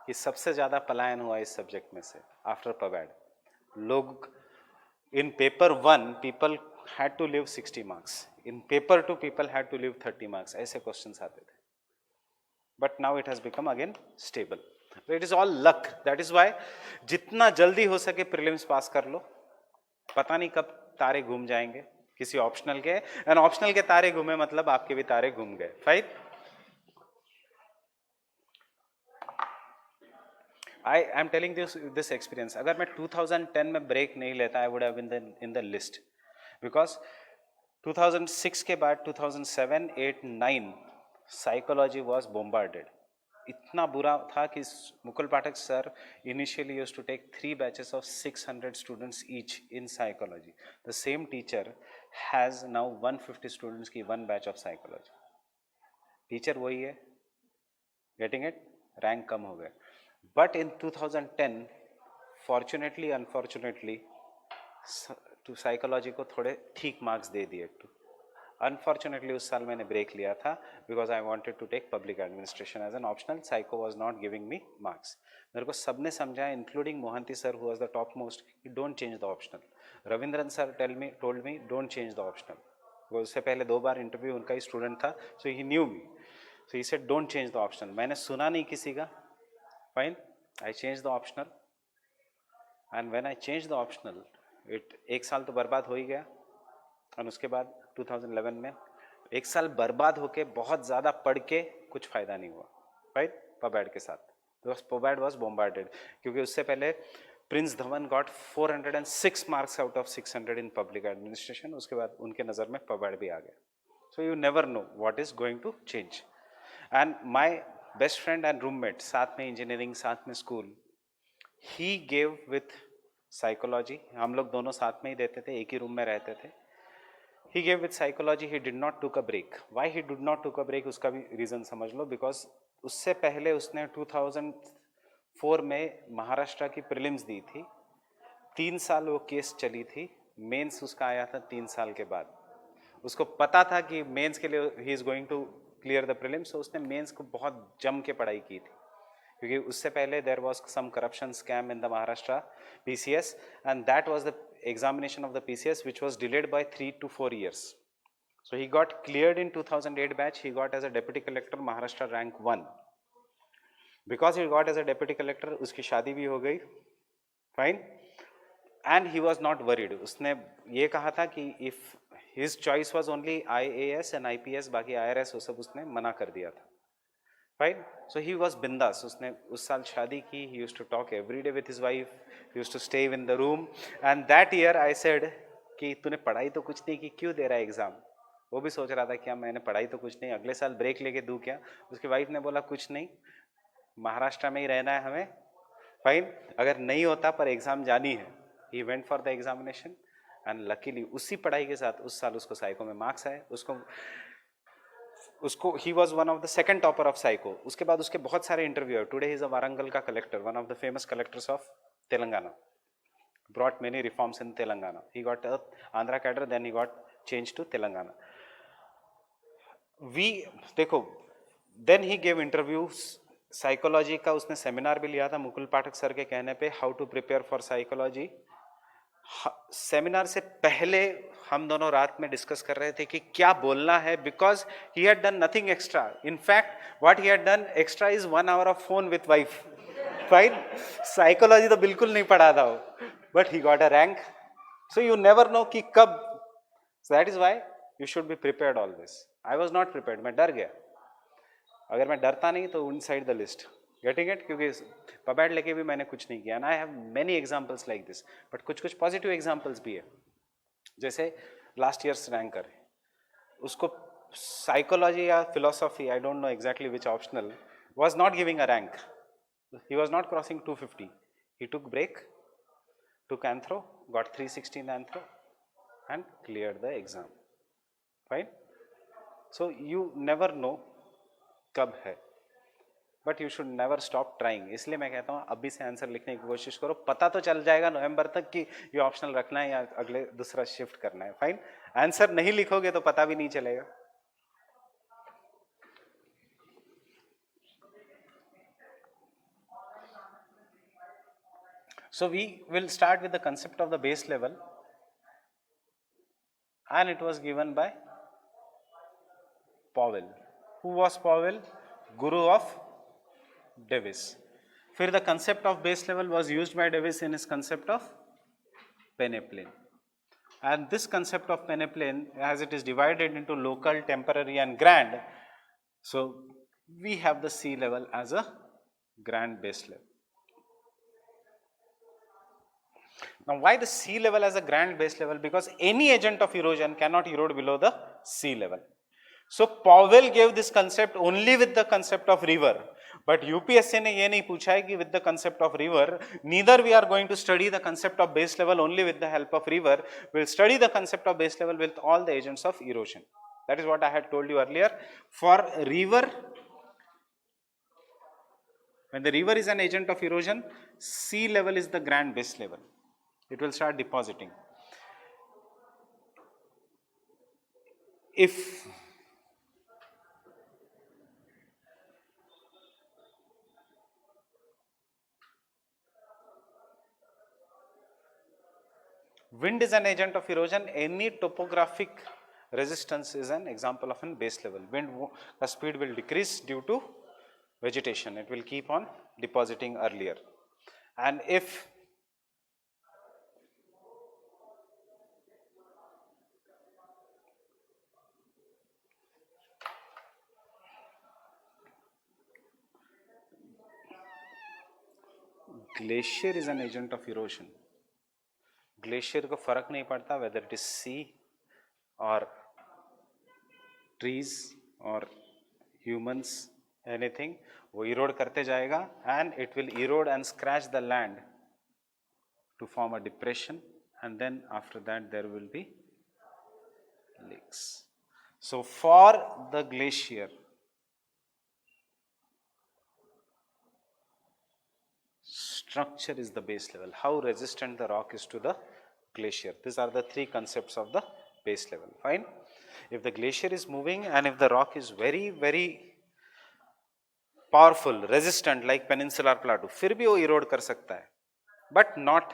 कि सबसे ज्यादा पलायन हुआ इस सब्जेक्ट में से आफ्टर पबैड। लोग in paper 1 people had to leave 60 marks, in paper 2 people had to leave 30 marks, ऐसे क्वेश्चंस आते थे। But now it has become again stable. It is all luck, that is why जितना जल्दी हो सके prelims पास कर लो, पता नहीं कब तारे घूम जाएंगे किसी ऑप्शनल के, एंड ऑप्शनल के तारे घूमे मतलब आपके भी तारे घूम गए। Fine, I am telling this experience. अगर मैं 2010 में ब्रेक नहीं लेता, I would have been in the list, because 2006 के बाद 2007, 8, 9 psychology was bombarded. इतना बुरा था कि मुकुल पाठक sir initially used to take 3 batches of 600 students each in psychology. The same teacher has now 150 students की 1 batch of psychology. टीचर वही है, getting it? Rank कम हो गए. But in 2010, fortunately, unfortunately, to psychology को थोड़े ठीक मार्क्स दे दिए. Unfortunately उस साल मैंने ब्रेक लिया था because I wanted to take public administration as an optional. Psycho was not giving me marks. मेरे को सबने समझाया including Mohanty sir who was the topmost, don't change the optional. Ravindran sir told me don't change the optional. वो उससे पहले 2 बार interview उनका ही student था, so he knew me. So he said don't change the optional. मैंने सुना नहीं किसी का. Fine, I changed the optional. And when I changed the optional, एक साल तो बर्बाद हो ही गया. और उसके बाद 2011 में 1 साल बर्बाद होके बहुत ज़्यादा पढ़ के कुछ फ़ायदा नहीं हुआ, राइट? पबैड के साथ पबैड वॉज बोम्बार्डेड क्योंकि उससे पहले Prince Dhawan got 406 marks out of 600 in public administration. उसके बाद उनके नज़र में पबैड भी आ गया. So you never know what is going to change. And my best friend and roommate, साथ में इंजीनियरिंग, साथ में school, he gave with psychology. हम लोग दोनों साथ में ही देते थे, एक ही रूम में रहते थे. He gave with psychology. He did not took a break. Why he did not took a break उसका भी reason समझ लो. Because उससे पहले उसने 2004 में महाराष्ट्र की प्रीलिम्स दी थी. 3 साल वो केस चली थी. मेंस उसका आया था 3 साल के बाद. उसको पता था कि मेंस के लिए he is going to clear the prelims. So उसने मेंस को बहुत जम के पढ़ाई की थी क्योंकि उससे पहले there was some corruption scam in the Maharashtra PCS and that was the examination of the PCS which was delayed by 3 to 4 years. So he got cleared in 2008 batch. He got as a deputy collector Maharashtra rank 1. Because he got as a deputy collector, उसकी शादी भी हो गई. Fine. And he was not worried. उसने ये कहा था कि if his choice was only IAS and IPS, बाकी IRS वो सब उसने मना कर दिया था. Right? So he was bindas. उसने उस साल शादी की. He used to talk every day with his wife. He used to stay in the room. And that year I said कि तूने पढ़ाई तो कुछ नहीं की, क्यों दे रहा है एग्जाम? वो भी सोच रहा था क्या मैंने पढ़ाई तो कुछ नहीं, अगले साल ब्रेक लेके दूँ क्या? उसकी वाइफ ने बोला कुछ नहीं, महाराष्ट्र में ही रहना है हमें. फाइन, अगर नहीं होता पर एग्जाम जानी है. He went for the examination and luckily उसी पढ़ाई के साथ उस साल उसको साइको में मार्क्स आए. उसको he was one of the second topper of psycho. उसके बाद उसके बहुत सारे इंटरव्यू है. Today he is a Warangal का collector, one of the famous collectors of Telangana. Brought many reforms in Telangana. He got a Andhra cadre, then he got changed to Telangana. देखो, then he gave interviews. Psychology का उसने seminar भी लिया था मुकुल पाठक sir के कहने पे, how to prepare for psychology. Seminar से पहले हम दोनों रात में डिस्कस कर रहे थे कि क्या बोलना है, because he had done nothing extra. In fact what he had done extra is 1 hour of phone with wife. Fine, psychology तो बिल्कुल नहीं पढ़ा था वो, but he got a rank. So you never no कि कब. सो that is why you should be prepared always. I was not prepared. मैं डर गया. अगर मैं डरता नहीं तो inside the list. Getting it? क्योंकि पबैड लेके भी मैंने कुछ नहीं किया. And I have many examples like this. But कुछ पॉजिटिव एग्जांपल्स भी है. जैसे लास्ट ईयर्स रैंकर, उसको साइकोलॉजी या philosophy, I don't know exactly which optional, was not giving a rank. He was not crossing 250. He took break, took anthro, got 360 in anthro and cleared the exam. Fine. So you never know कब है, but you should never stop trying. इसलिए मैं कहता हूँ अभी से answer लिखने की कोशिश करो. पता तो चल जाएगा नवंबर तक कि ये ऑप्शनल रखना है या अगले दूसरा शिफ्ट करना है. फाइन. आंसर नहीं लिखोगे तो पता भी नहीं चलेगा. So we will start with the concept of the base level, and it was given by Powell. Who was Powell? Guru of Davis. फिर the concept of base level was used by Davis in his concept of peneplain. And this concept of peneplain, as it is divided into local, temporary and grand, so we have the sea level as a grand base level. Now why the sea level as a grand base level? Because any agent of erosion cannot erode below the sea level. So Powell gave this concept only with the concept of river. But UPSC ने ये नहीं पूछा है कि with the concept of river, neither we are going to study the concept of base level only with the help of river. We'll study the concept of base level with all the agents of erosion. That is what I had told you earlier. For river, when the river is an agent of erosion, sea level is the grand base level. It will start depositing. If wind is an agent of erosion, any topographic resistance is an example of an base level. Wind speed will decrease due to vegetation. It will keep on depositing earlier. And if glacier is an agent of erosion, glacier को फर्क नहीं पड़ता whether it is सी और trees और humans anything, वो erode करते जाएगा and it will erode and scratch the land to form a depression and then after that there will be lakes. So for the glacier structure is the base level, how resistant the rock is to the glacier. These are the three concepts of the base level. Fine. If the glacier is moving and if the rock is very very powerful, resistant like peninsular plateau, फिर भी वो erode कर सकता है, but not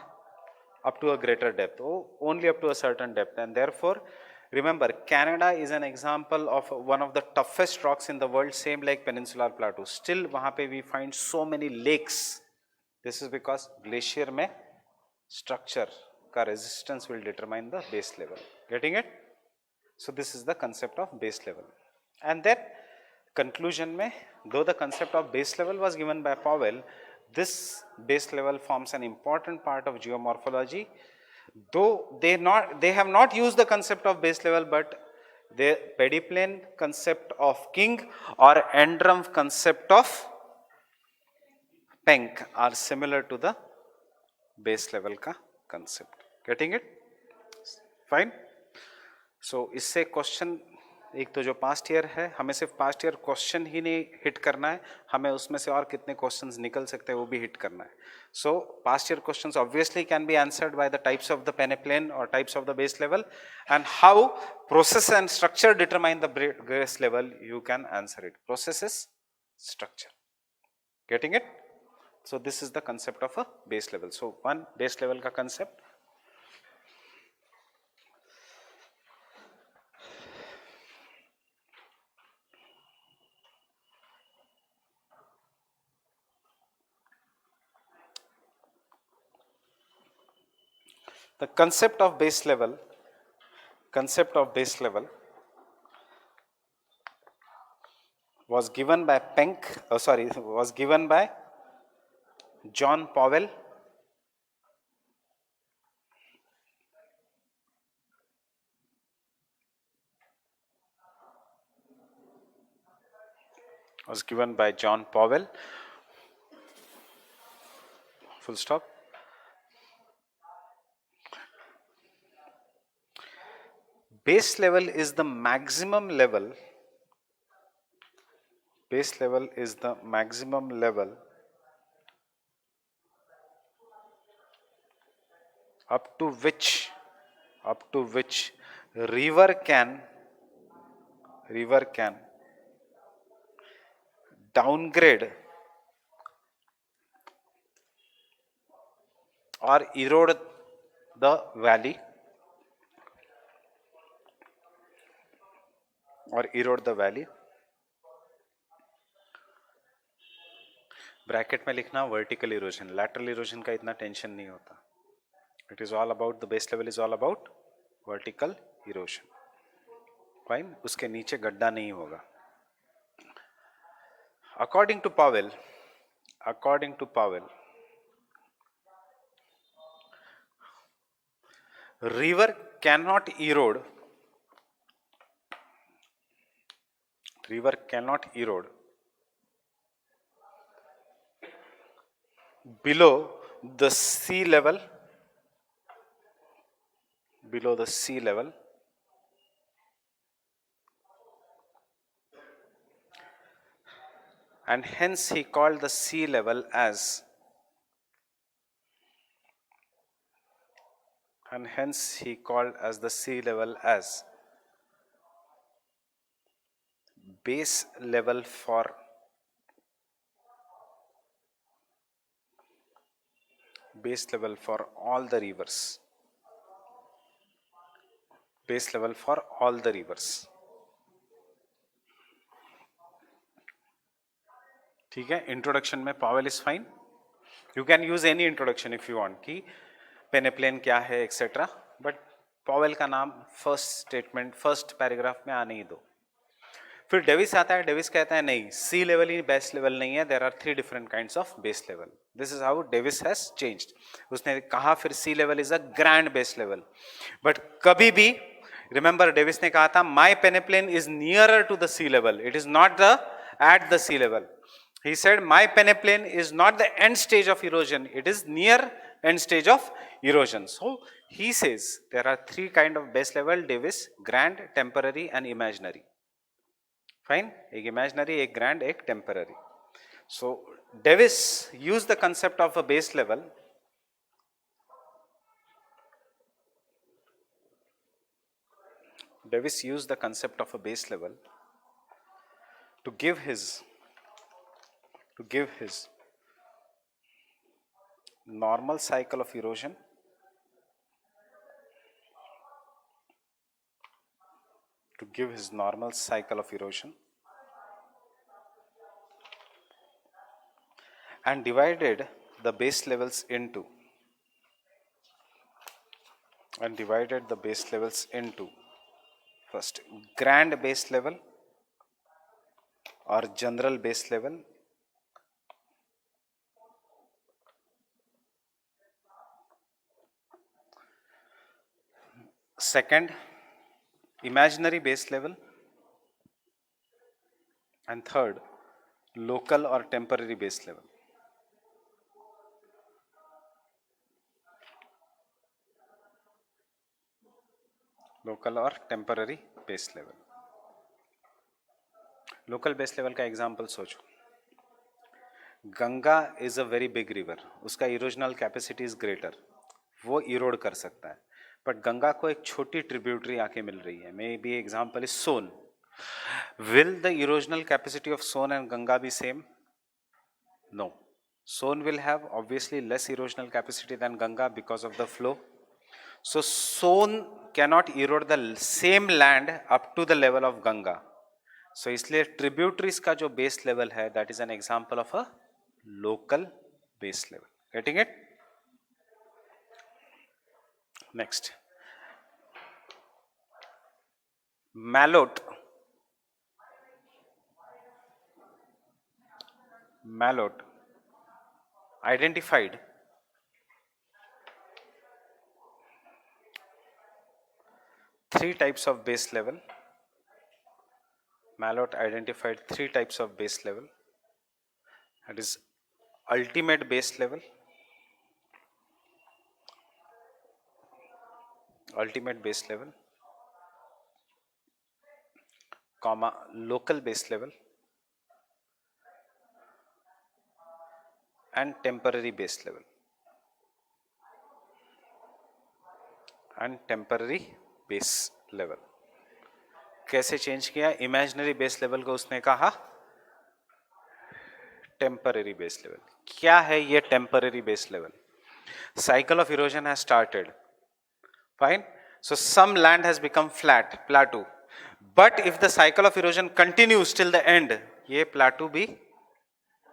up to a greater depth, only up to a certain depth. And therefore remember, Canada is an example of one of the toughest rocks in the world, same like peninsular plateau. Still वहाँ पे we find so many lakes. This is because glacier में structure का resistance will determine the base level. Getting it? So this is the concept of base level. And then conclusion में, though the concept of base level was given by Powell, this base level forms an important part of geomorphology. Though they have not used the concept of base level, but the pediplane concept of King or Endrum concept of Penck are similar to the base level का concept. Getting it? Fine. So इससे question, एक तो जो past year है, हमें सिर्फ past year question ही नहीं hit करना है, हमें उसमें से और कितने questions निकल सकते हैं वो भी hit करना है. So past year questions obviously can be answered by the types of the peneplain or types of the base level, and how process and structure determine the base level, you can answer it. Process is structure. Getting it? So this is the concept of a base level. So one base level का concept. The concept of base level was given by was given by John Powell, full stop. Base level is the maximum level, up to which river can downgrade or erode the valley bracket में लिखना vertical erosion, lateral erosion का इतना tension नहीं होता. It is all about the base level is all about vertical erosion. Fine. उसके नीचे गड्ढा नहीं होगा. According to Powell river cannot erode below the sea level, below the sea level, and hence he called the sea level as, and hence he called as the sea level as base level for all the rivers, base level for all the rivers. ठीक है, introduction में Powell is fine. You can use any introduction if you want कि peneplain क्या है etcetera, but Pavel का नाम first statement first paragraph में आने ही दो. फिर डेविस आता है, डेविस कहता है नहीं, सी लेवल ही बेस लेवल नहीं है, there are 3 different kinds of base level. This is how Davis has changed. उसने कहा फिर sea level is a grand base level. But कभी भी रिमेंबर डेविस ने कहा था my peneplain is nearer to the sea level, it is not the at the sea level. He said my peneplain is not the end stage of erosion, it is near end stage of erosion. So he says there are 3 kind of base level, Davis, grand, temporary and imaginary. Fine, एक imaginary, एक grand, एक temporary. So Davis used the concept of a base level to give his normal cycle of erosion and divided the base levels into first grand base level or general base level, second imaginary base level, and third local or temporary base level. Local or temporary base level. Local base level का example सोचो. Ganga is a very big river, उसका erosional capacity is greater, वो इरोड कर सकता है. But Ganga को एक छोटी ट्रिब्यूटरी आके मिल रही है, may be example is Son. Will the erosional capacity of Son and Ganga be same? No. Son will have obviously less erosional capacity than Ganga because of the flow. So Son cannot erode the same land up to the level of Ganga. So इसलिए tributaries का जो base level है, that is an example of a local base level. Getting it? Next, Malott identified three types of base level. Malott identified 3 types of base level. That is ultimate base level, comma local base level and temporary base level. कैसे change किया? Imaginary base level को उसने कहा temporary base level. क्या है ये temporary base level? Cycle of erosion has started, fine. So some land has become flat, plateau, but if the cycle of erosion continues till the end, ये plateau भी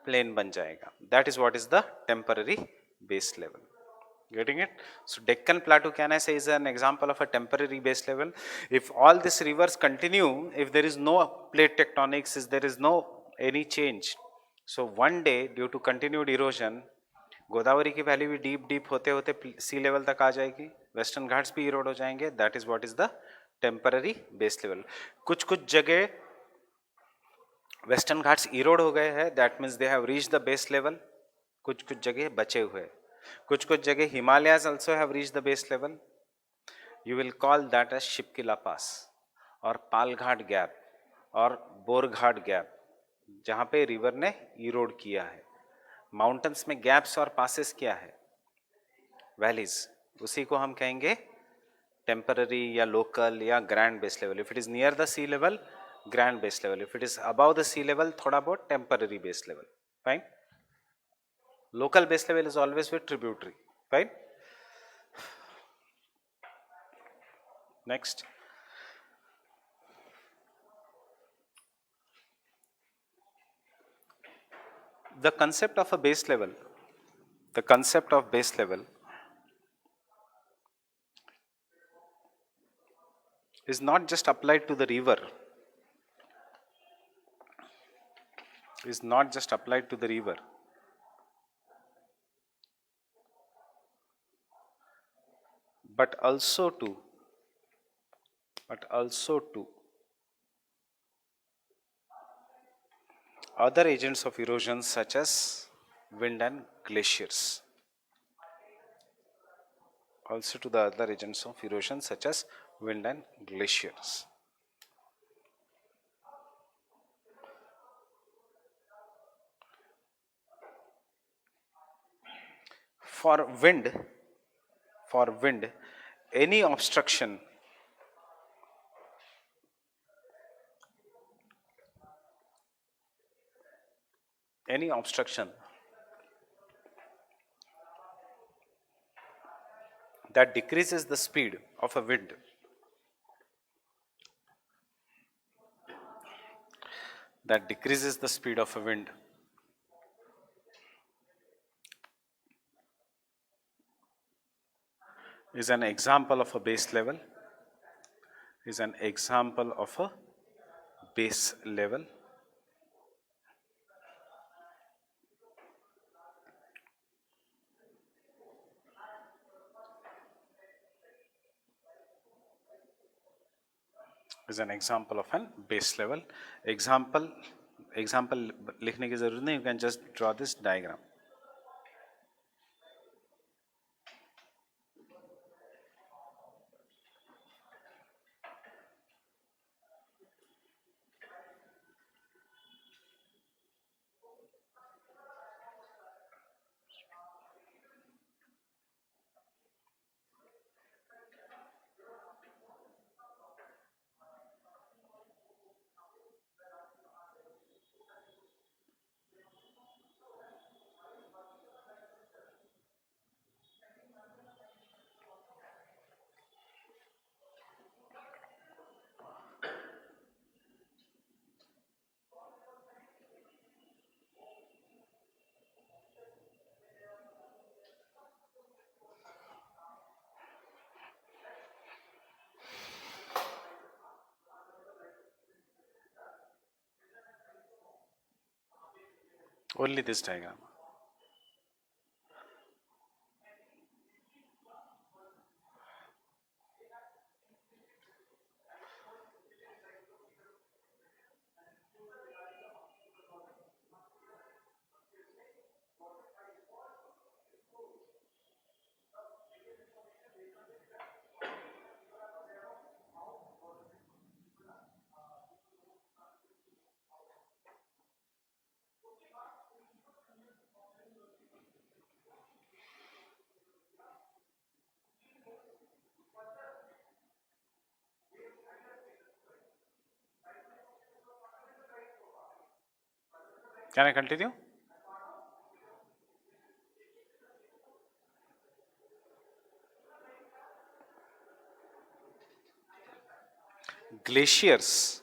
plain बन जाएगा. That is what is the temporary base level. Getting it? So Deccan Plateau, can I say, is an example of a temporary base level. If all these rivers continue, if there is no plate tectonics, if there is no any change, so one day due to continued erosion, Godavari की valley भी deep होते होते सी level तक आ जाएगी, western Ghats भी इरोड हो जाएंगे. That is what is the temporary base level. कुछ जगह वेस्टर्न घाट्स इरोड हो गए हैं, that means they have reach the base level. कुछ कुछ जगह बचे हुए, कुछ कुछ जगह Himalayas also have reached the base level. You will call that as Shipki La पास और पालघाट गैप और बोरघाट गैप, जहाँ पे रिवर ने इरोड किया है. माउंटेन्स में गैप्स और पासेस क्या है? वैलीज. उसी को हम कहेंगे टेम्पररी या लोकल या grand base level. If it is near the sea level, grand base level. If it is above the sea level, थोड़ा बहुत temporary base level. Fine. Local base level is always with tributary. Fine. Next, the concept of a base level, the concept of base level is not just applied to the river, is not just applied to the river, but also to other agents of erosion such as wind and glaciers. Also to the other agents of erosion such as wind and glaciers. For wind, any obstruction that decreases the speed of a wind is an example of a base level, is an example of a base level. Is an example of an base level. Example लिखने की जरूरत नहीं. You can just draw this diagram. Only this diagram. Can I continue? Glaciers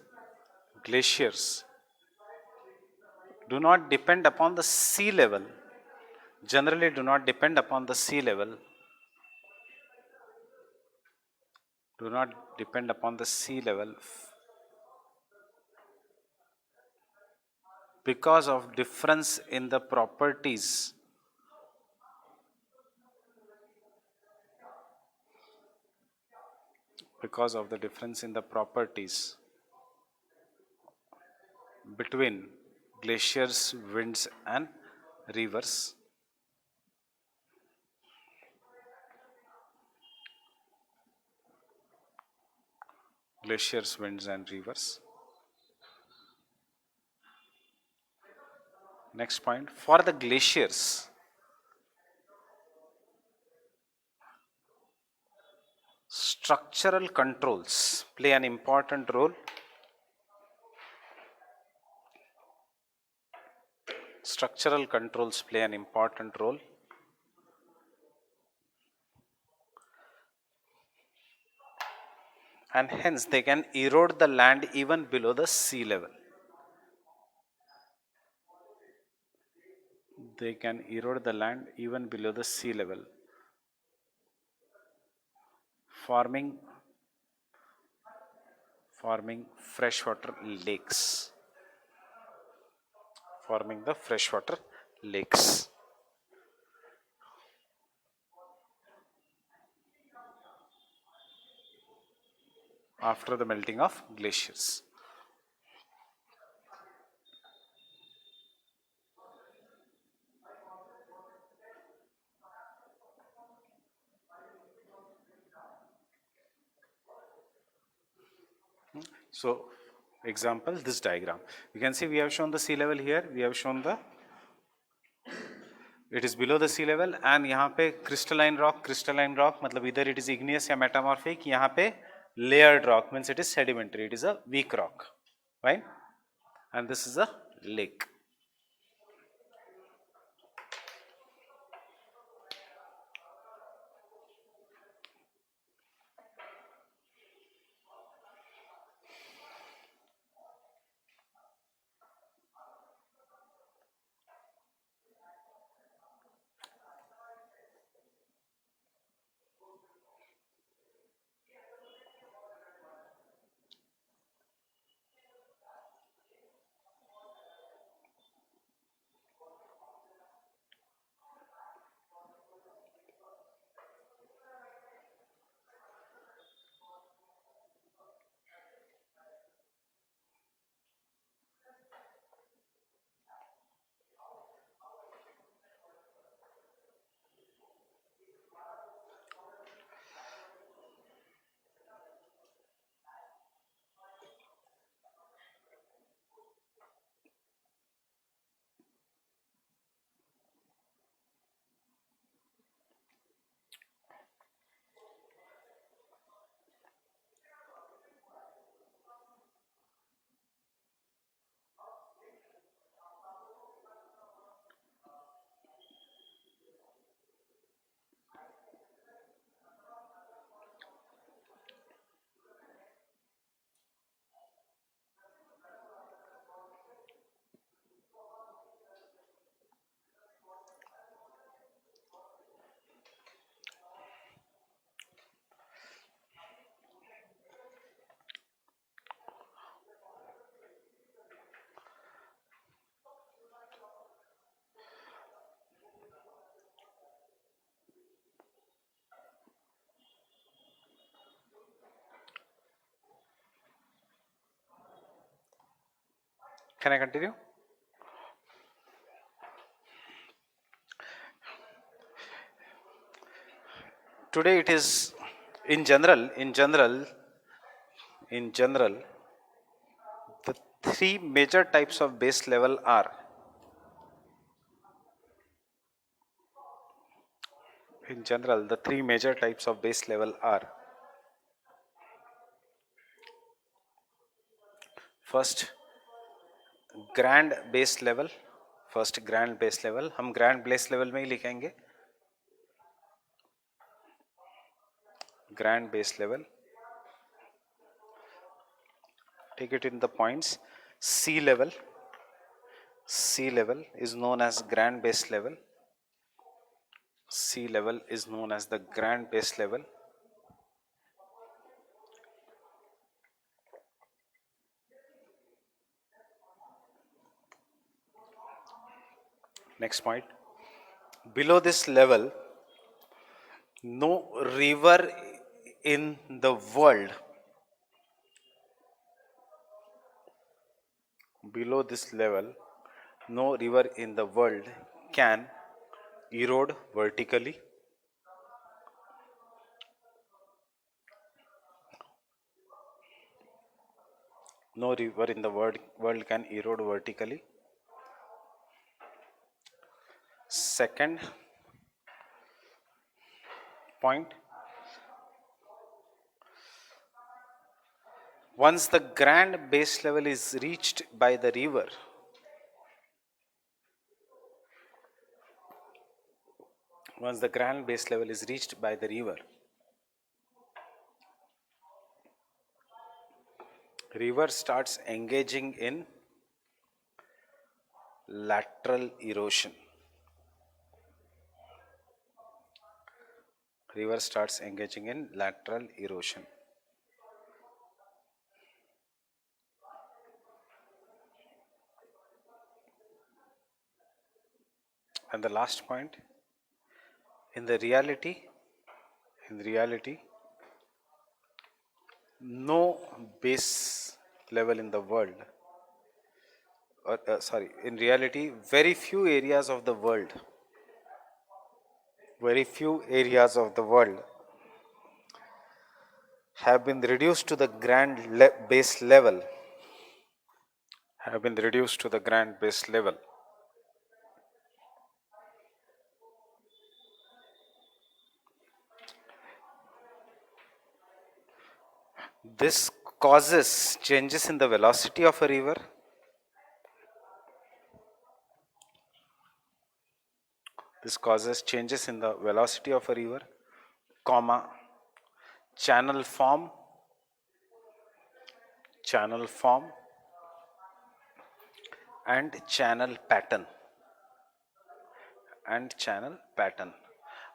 do not depend upon the sea level, generally do not depend upon the sea level, do not depend upon the sea level because of difference in the properties between glaciers, winds and rivers. Glaciers, winds and rivers. Next point, for the glaciers, structural controls play an important role. Structural controls play an important role. And hence they can erode the land even below the sea level. They can erode the land even below the sea level, forming freshwater lakes. Forming the freshwater lakes. After the melting of glaciers. So, example, this diagram. You can see we have shown the sea level here. We have shown the, it is below the sea level, and यहाँ पे crystalline rock मतलब either it is igneous या metamorphic. यहाँ पे layered rock means it is sedimentary. It is a weak rock, right? And this is a lake. Can I continue? Today it is in general, the three major types of base level are, the three major types of base level are, first grand base level. First grand base level, हम grand base level में ही लिखेंगे. Grand base level, take it in the points. Sea level is known as grand base level. Sea level is known as the grand base level. Next point, below this level, no river in the world, below this level, no river in the world can erode vertically, No river in the world can erode vertically. Second point, once the grand base level is reached by the river, once the grand base level is reached by the river starts engaging in lateral erosion. River starts engaging in lateral erosion. And the last point, in reality, no base level in the world, in reality, very few areas of the world have been reduced to the base level, This causes changes in the velocity of a river. This causes changes in the velocity of a river, comma, channel form, and channel pattern.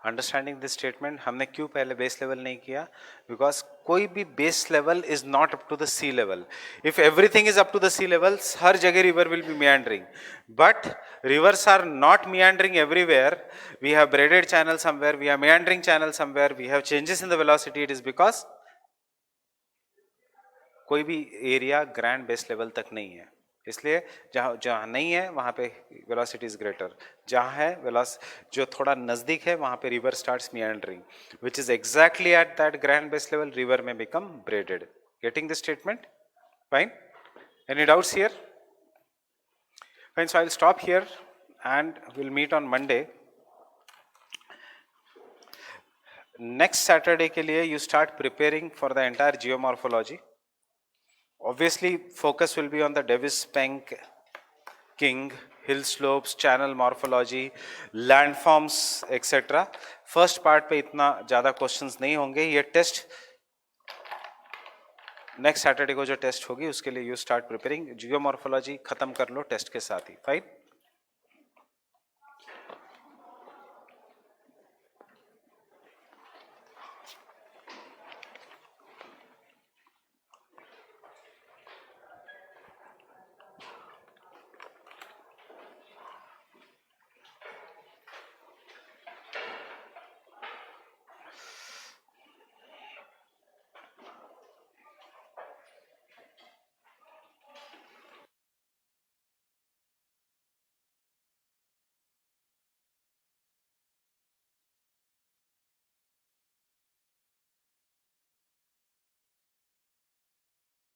Understanding this statement, हमने क्यों पहले base level नहीं किया? Because कोई भी base level is not up to the sea level. If everything is up to the sea level, हर जगह river will be meandering, but rivers are not meandering everywhere. We have braided channel somewhere, we have meandering channel somewhere, we have changes in the velocity. It is because कोई भी area grand base level तक नहीं है, इसलिए जहाँ नहीं है वहाँ पे वेलोसिटी इज ग्रेटर, जहाँ है जो थोड़ा नज़दीक है वहाँ पे river starts meandering, which is exactly at that grand base level river may become braided. Getting this statement? Fine. Any doubts here? Fine. So I'll stop here and we'll meet on Monday. Next Saturday के लिए you start preparing for the entire geomorphology. Obviously, focus will be on the Davis Penk, King, hill slopes, channel morphology, landforms, etc. First part पे इतना ज़्यादा questions नहीं होंगे. ये test next Saturday को जो test होगी उसके लिए you start preparing. Geomorphology खत्म कर लो test के साथ ही. Fine.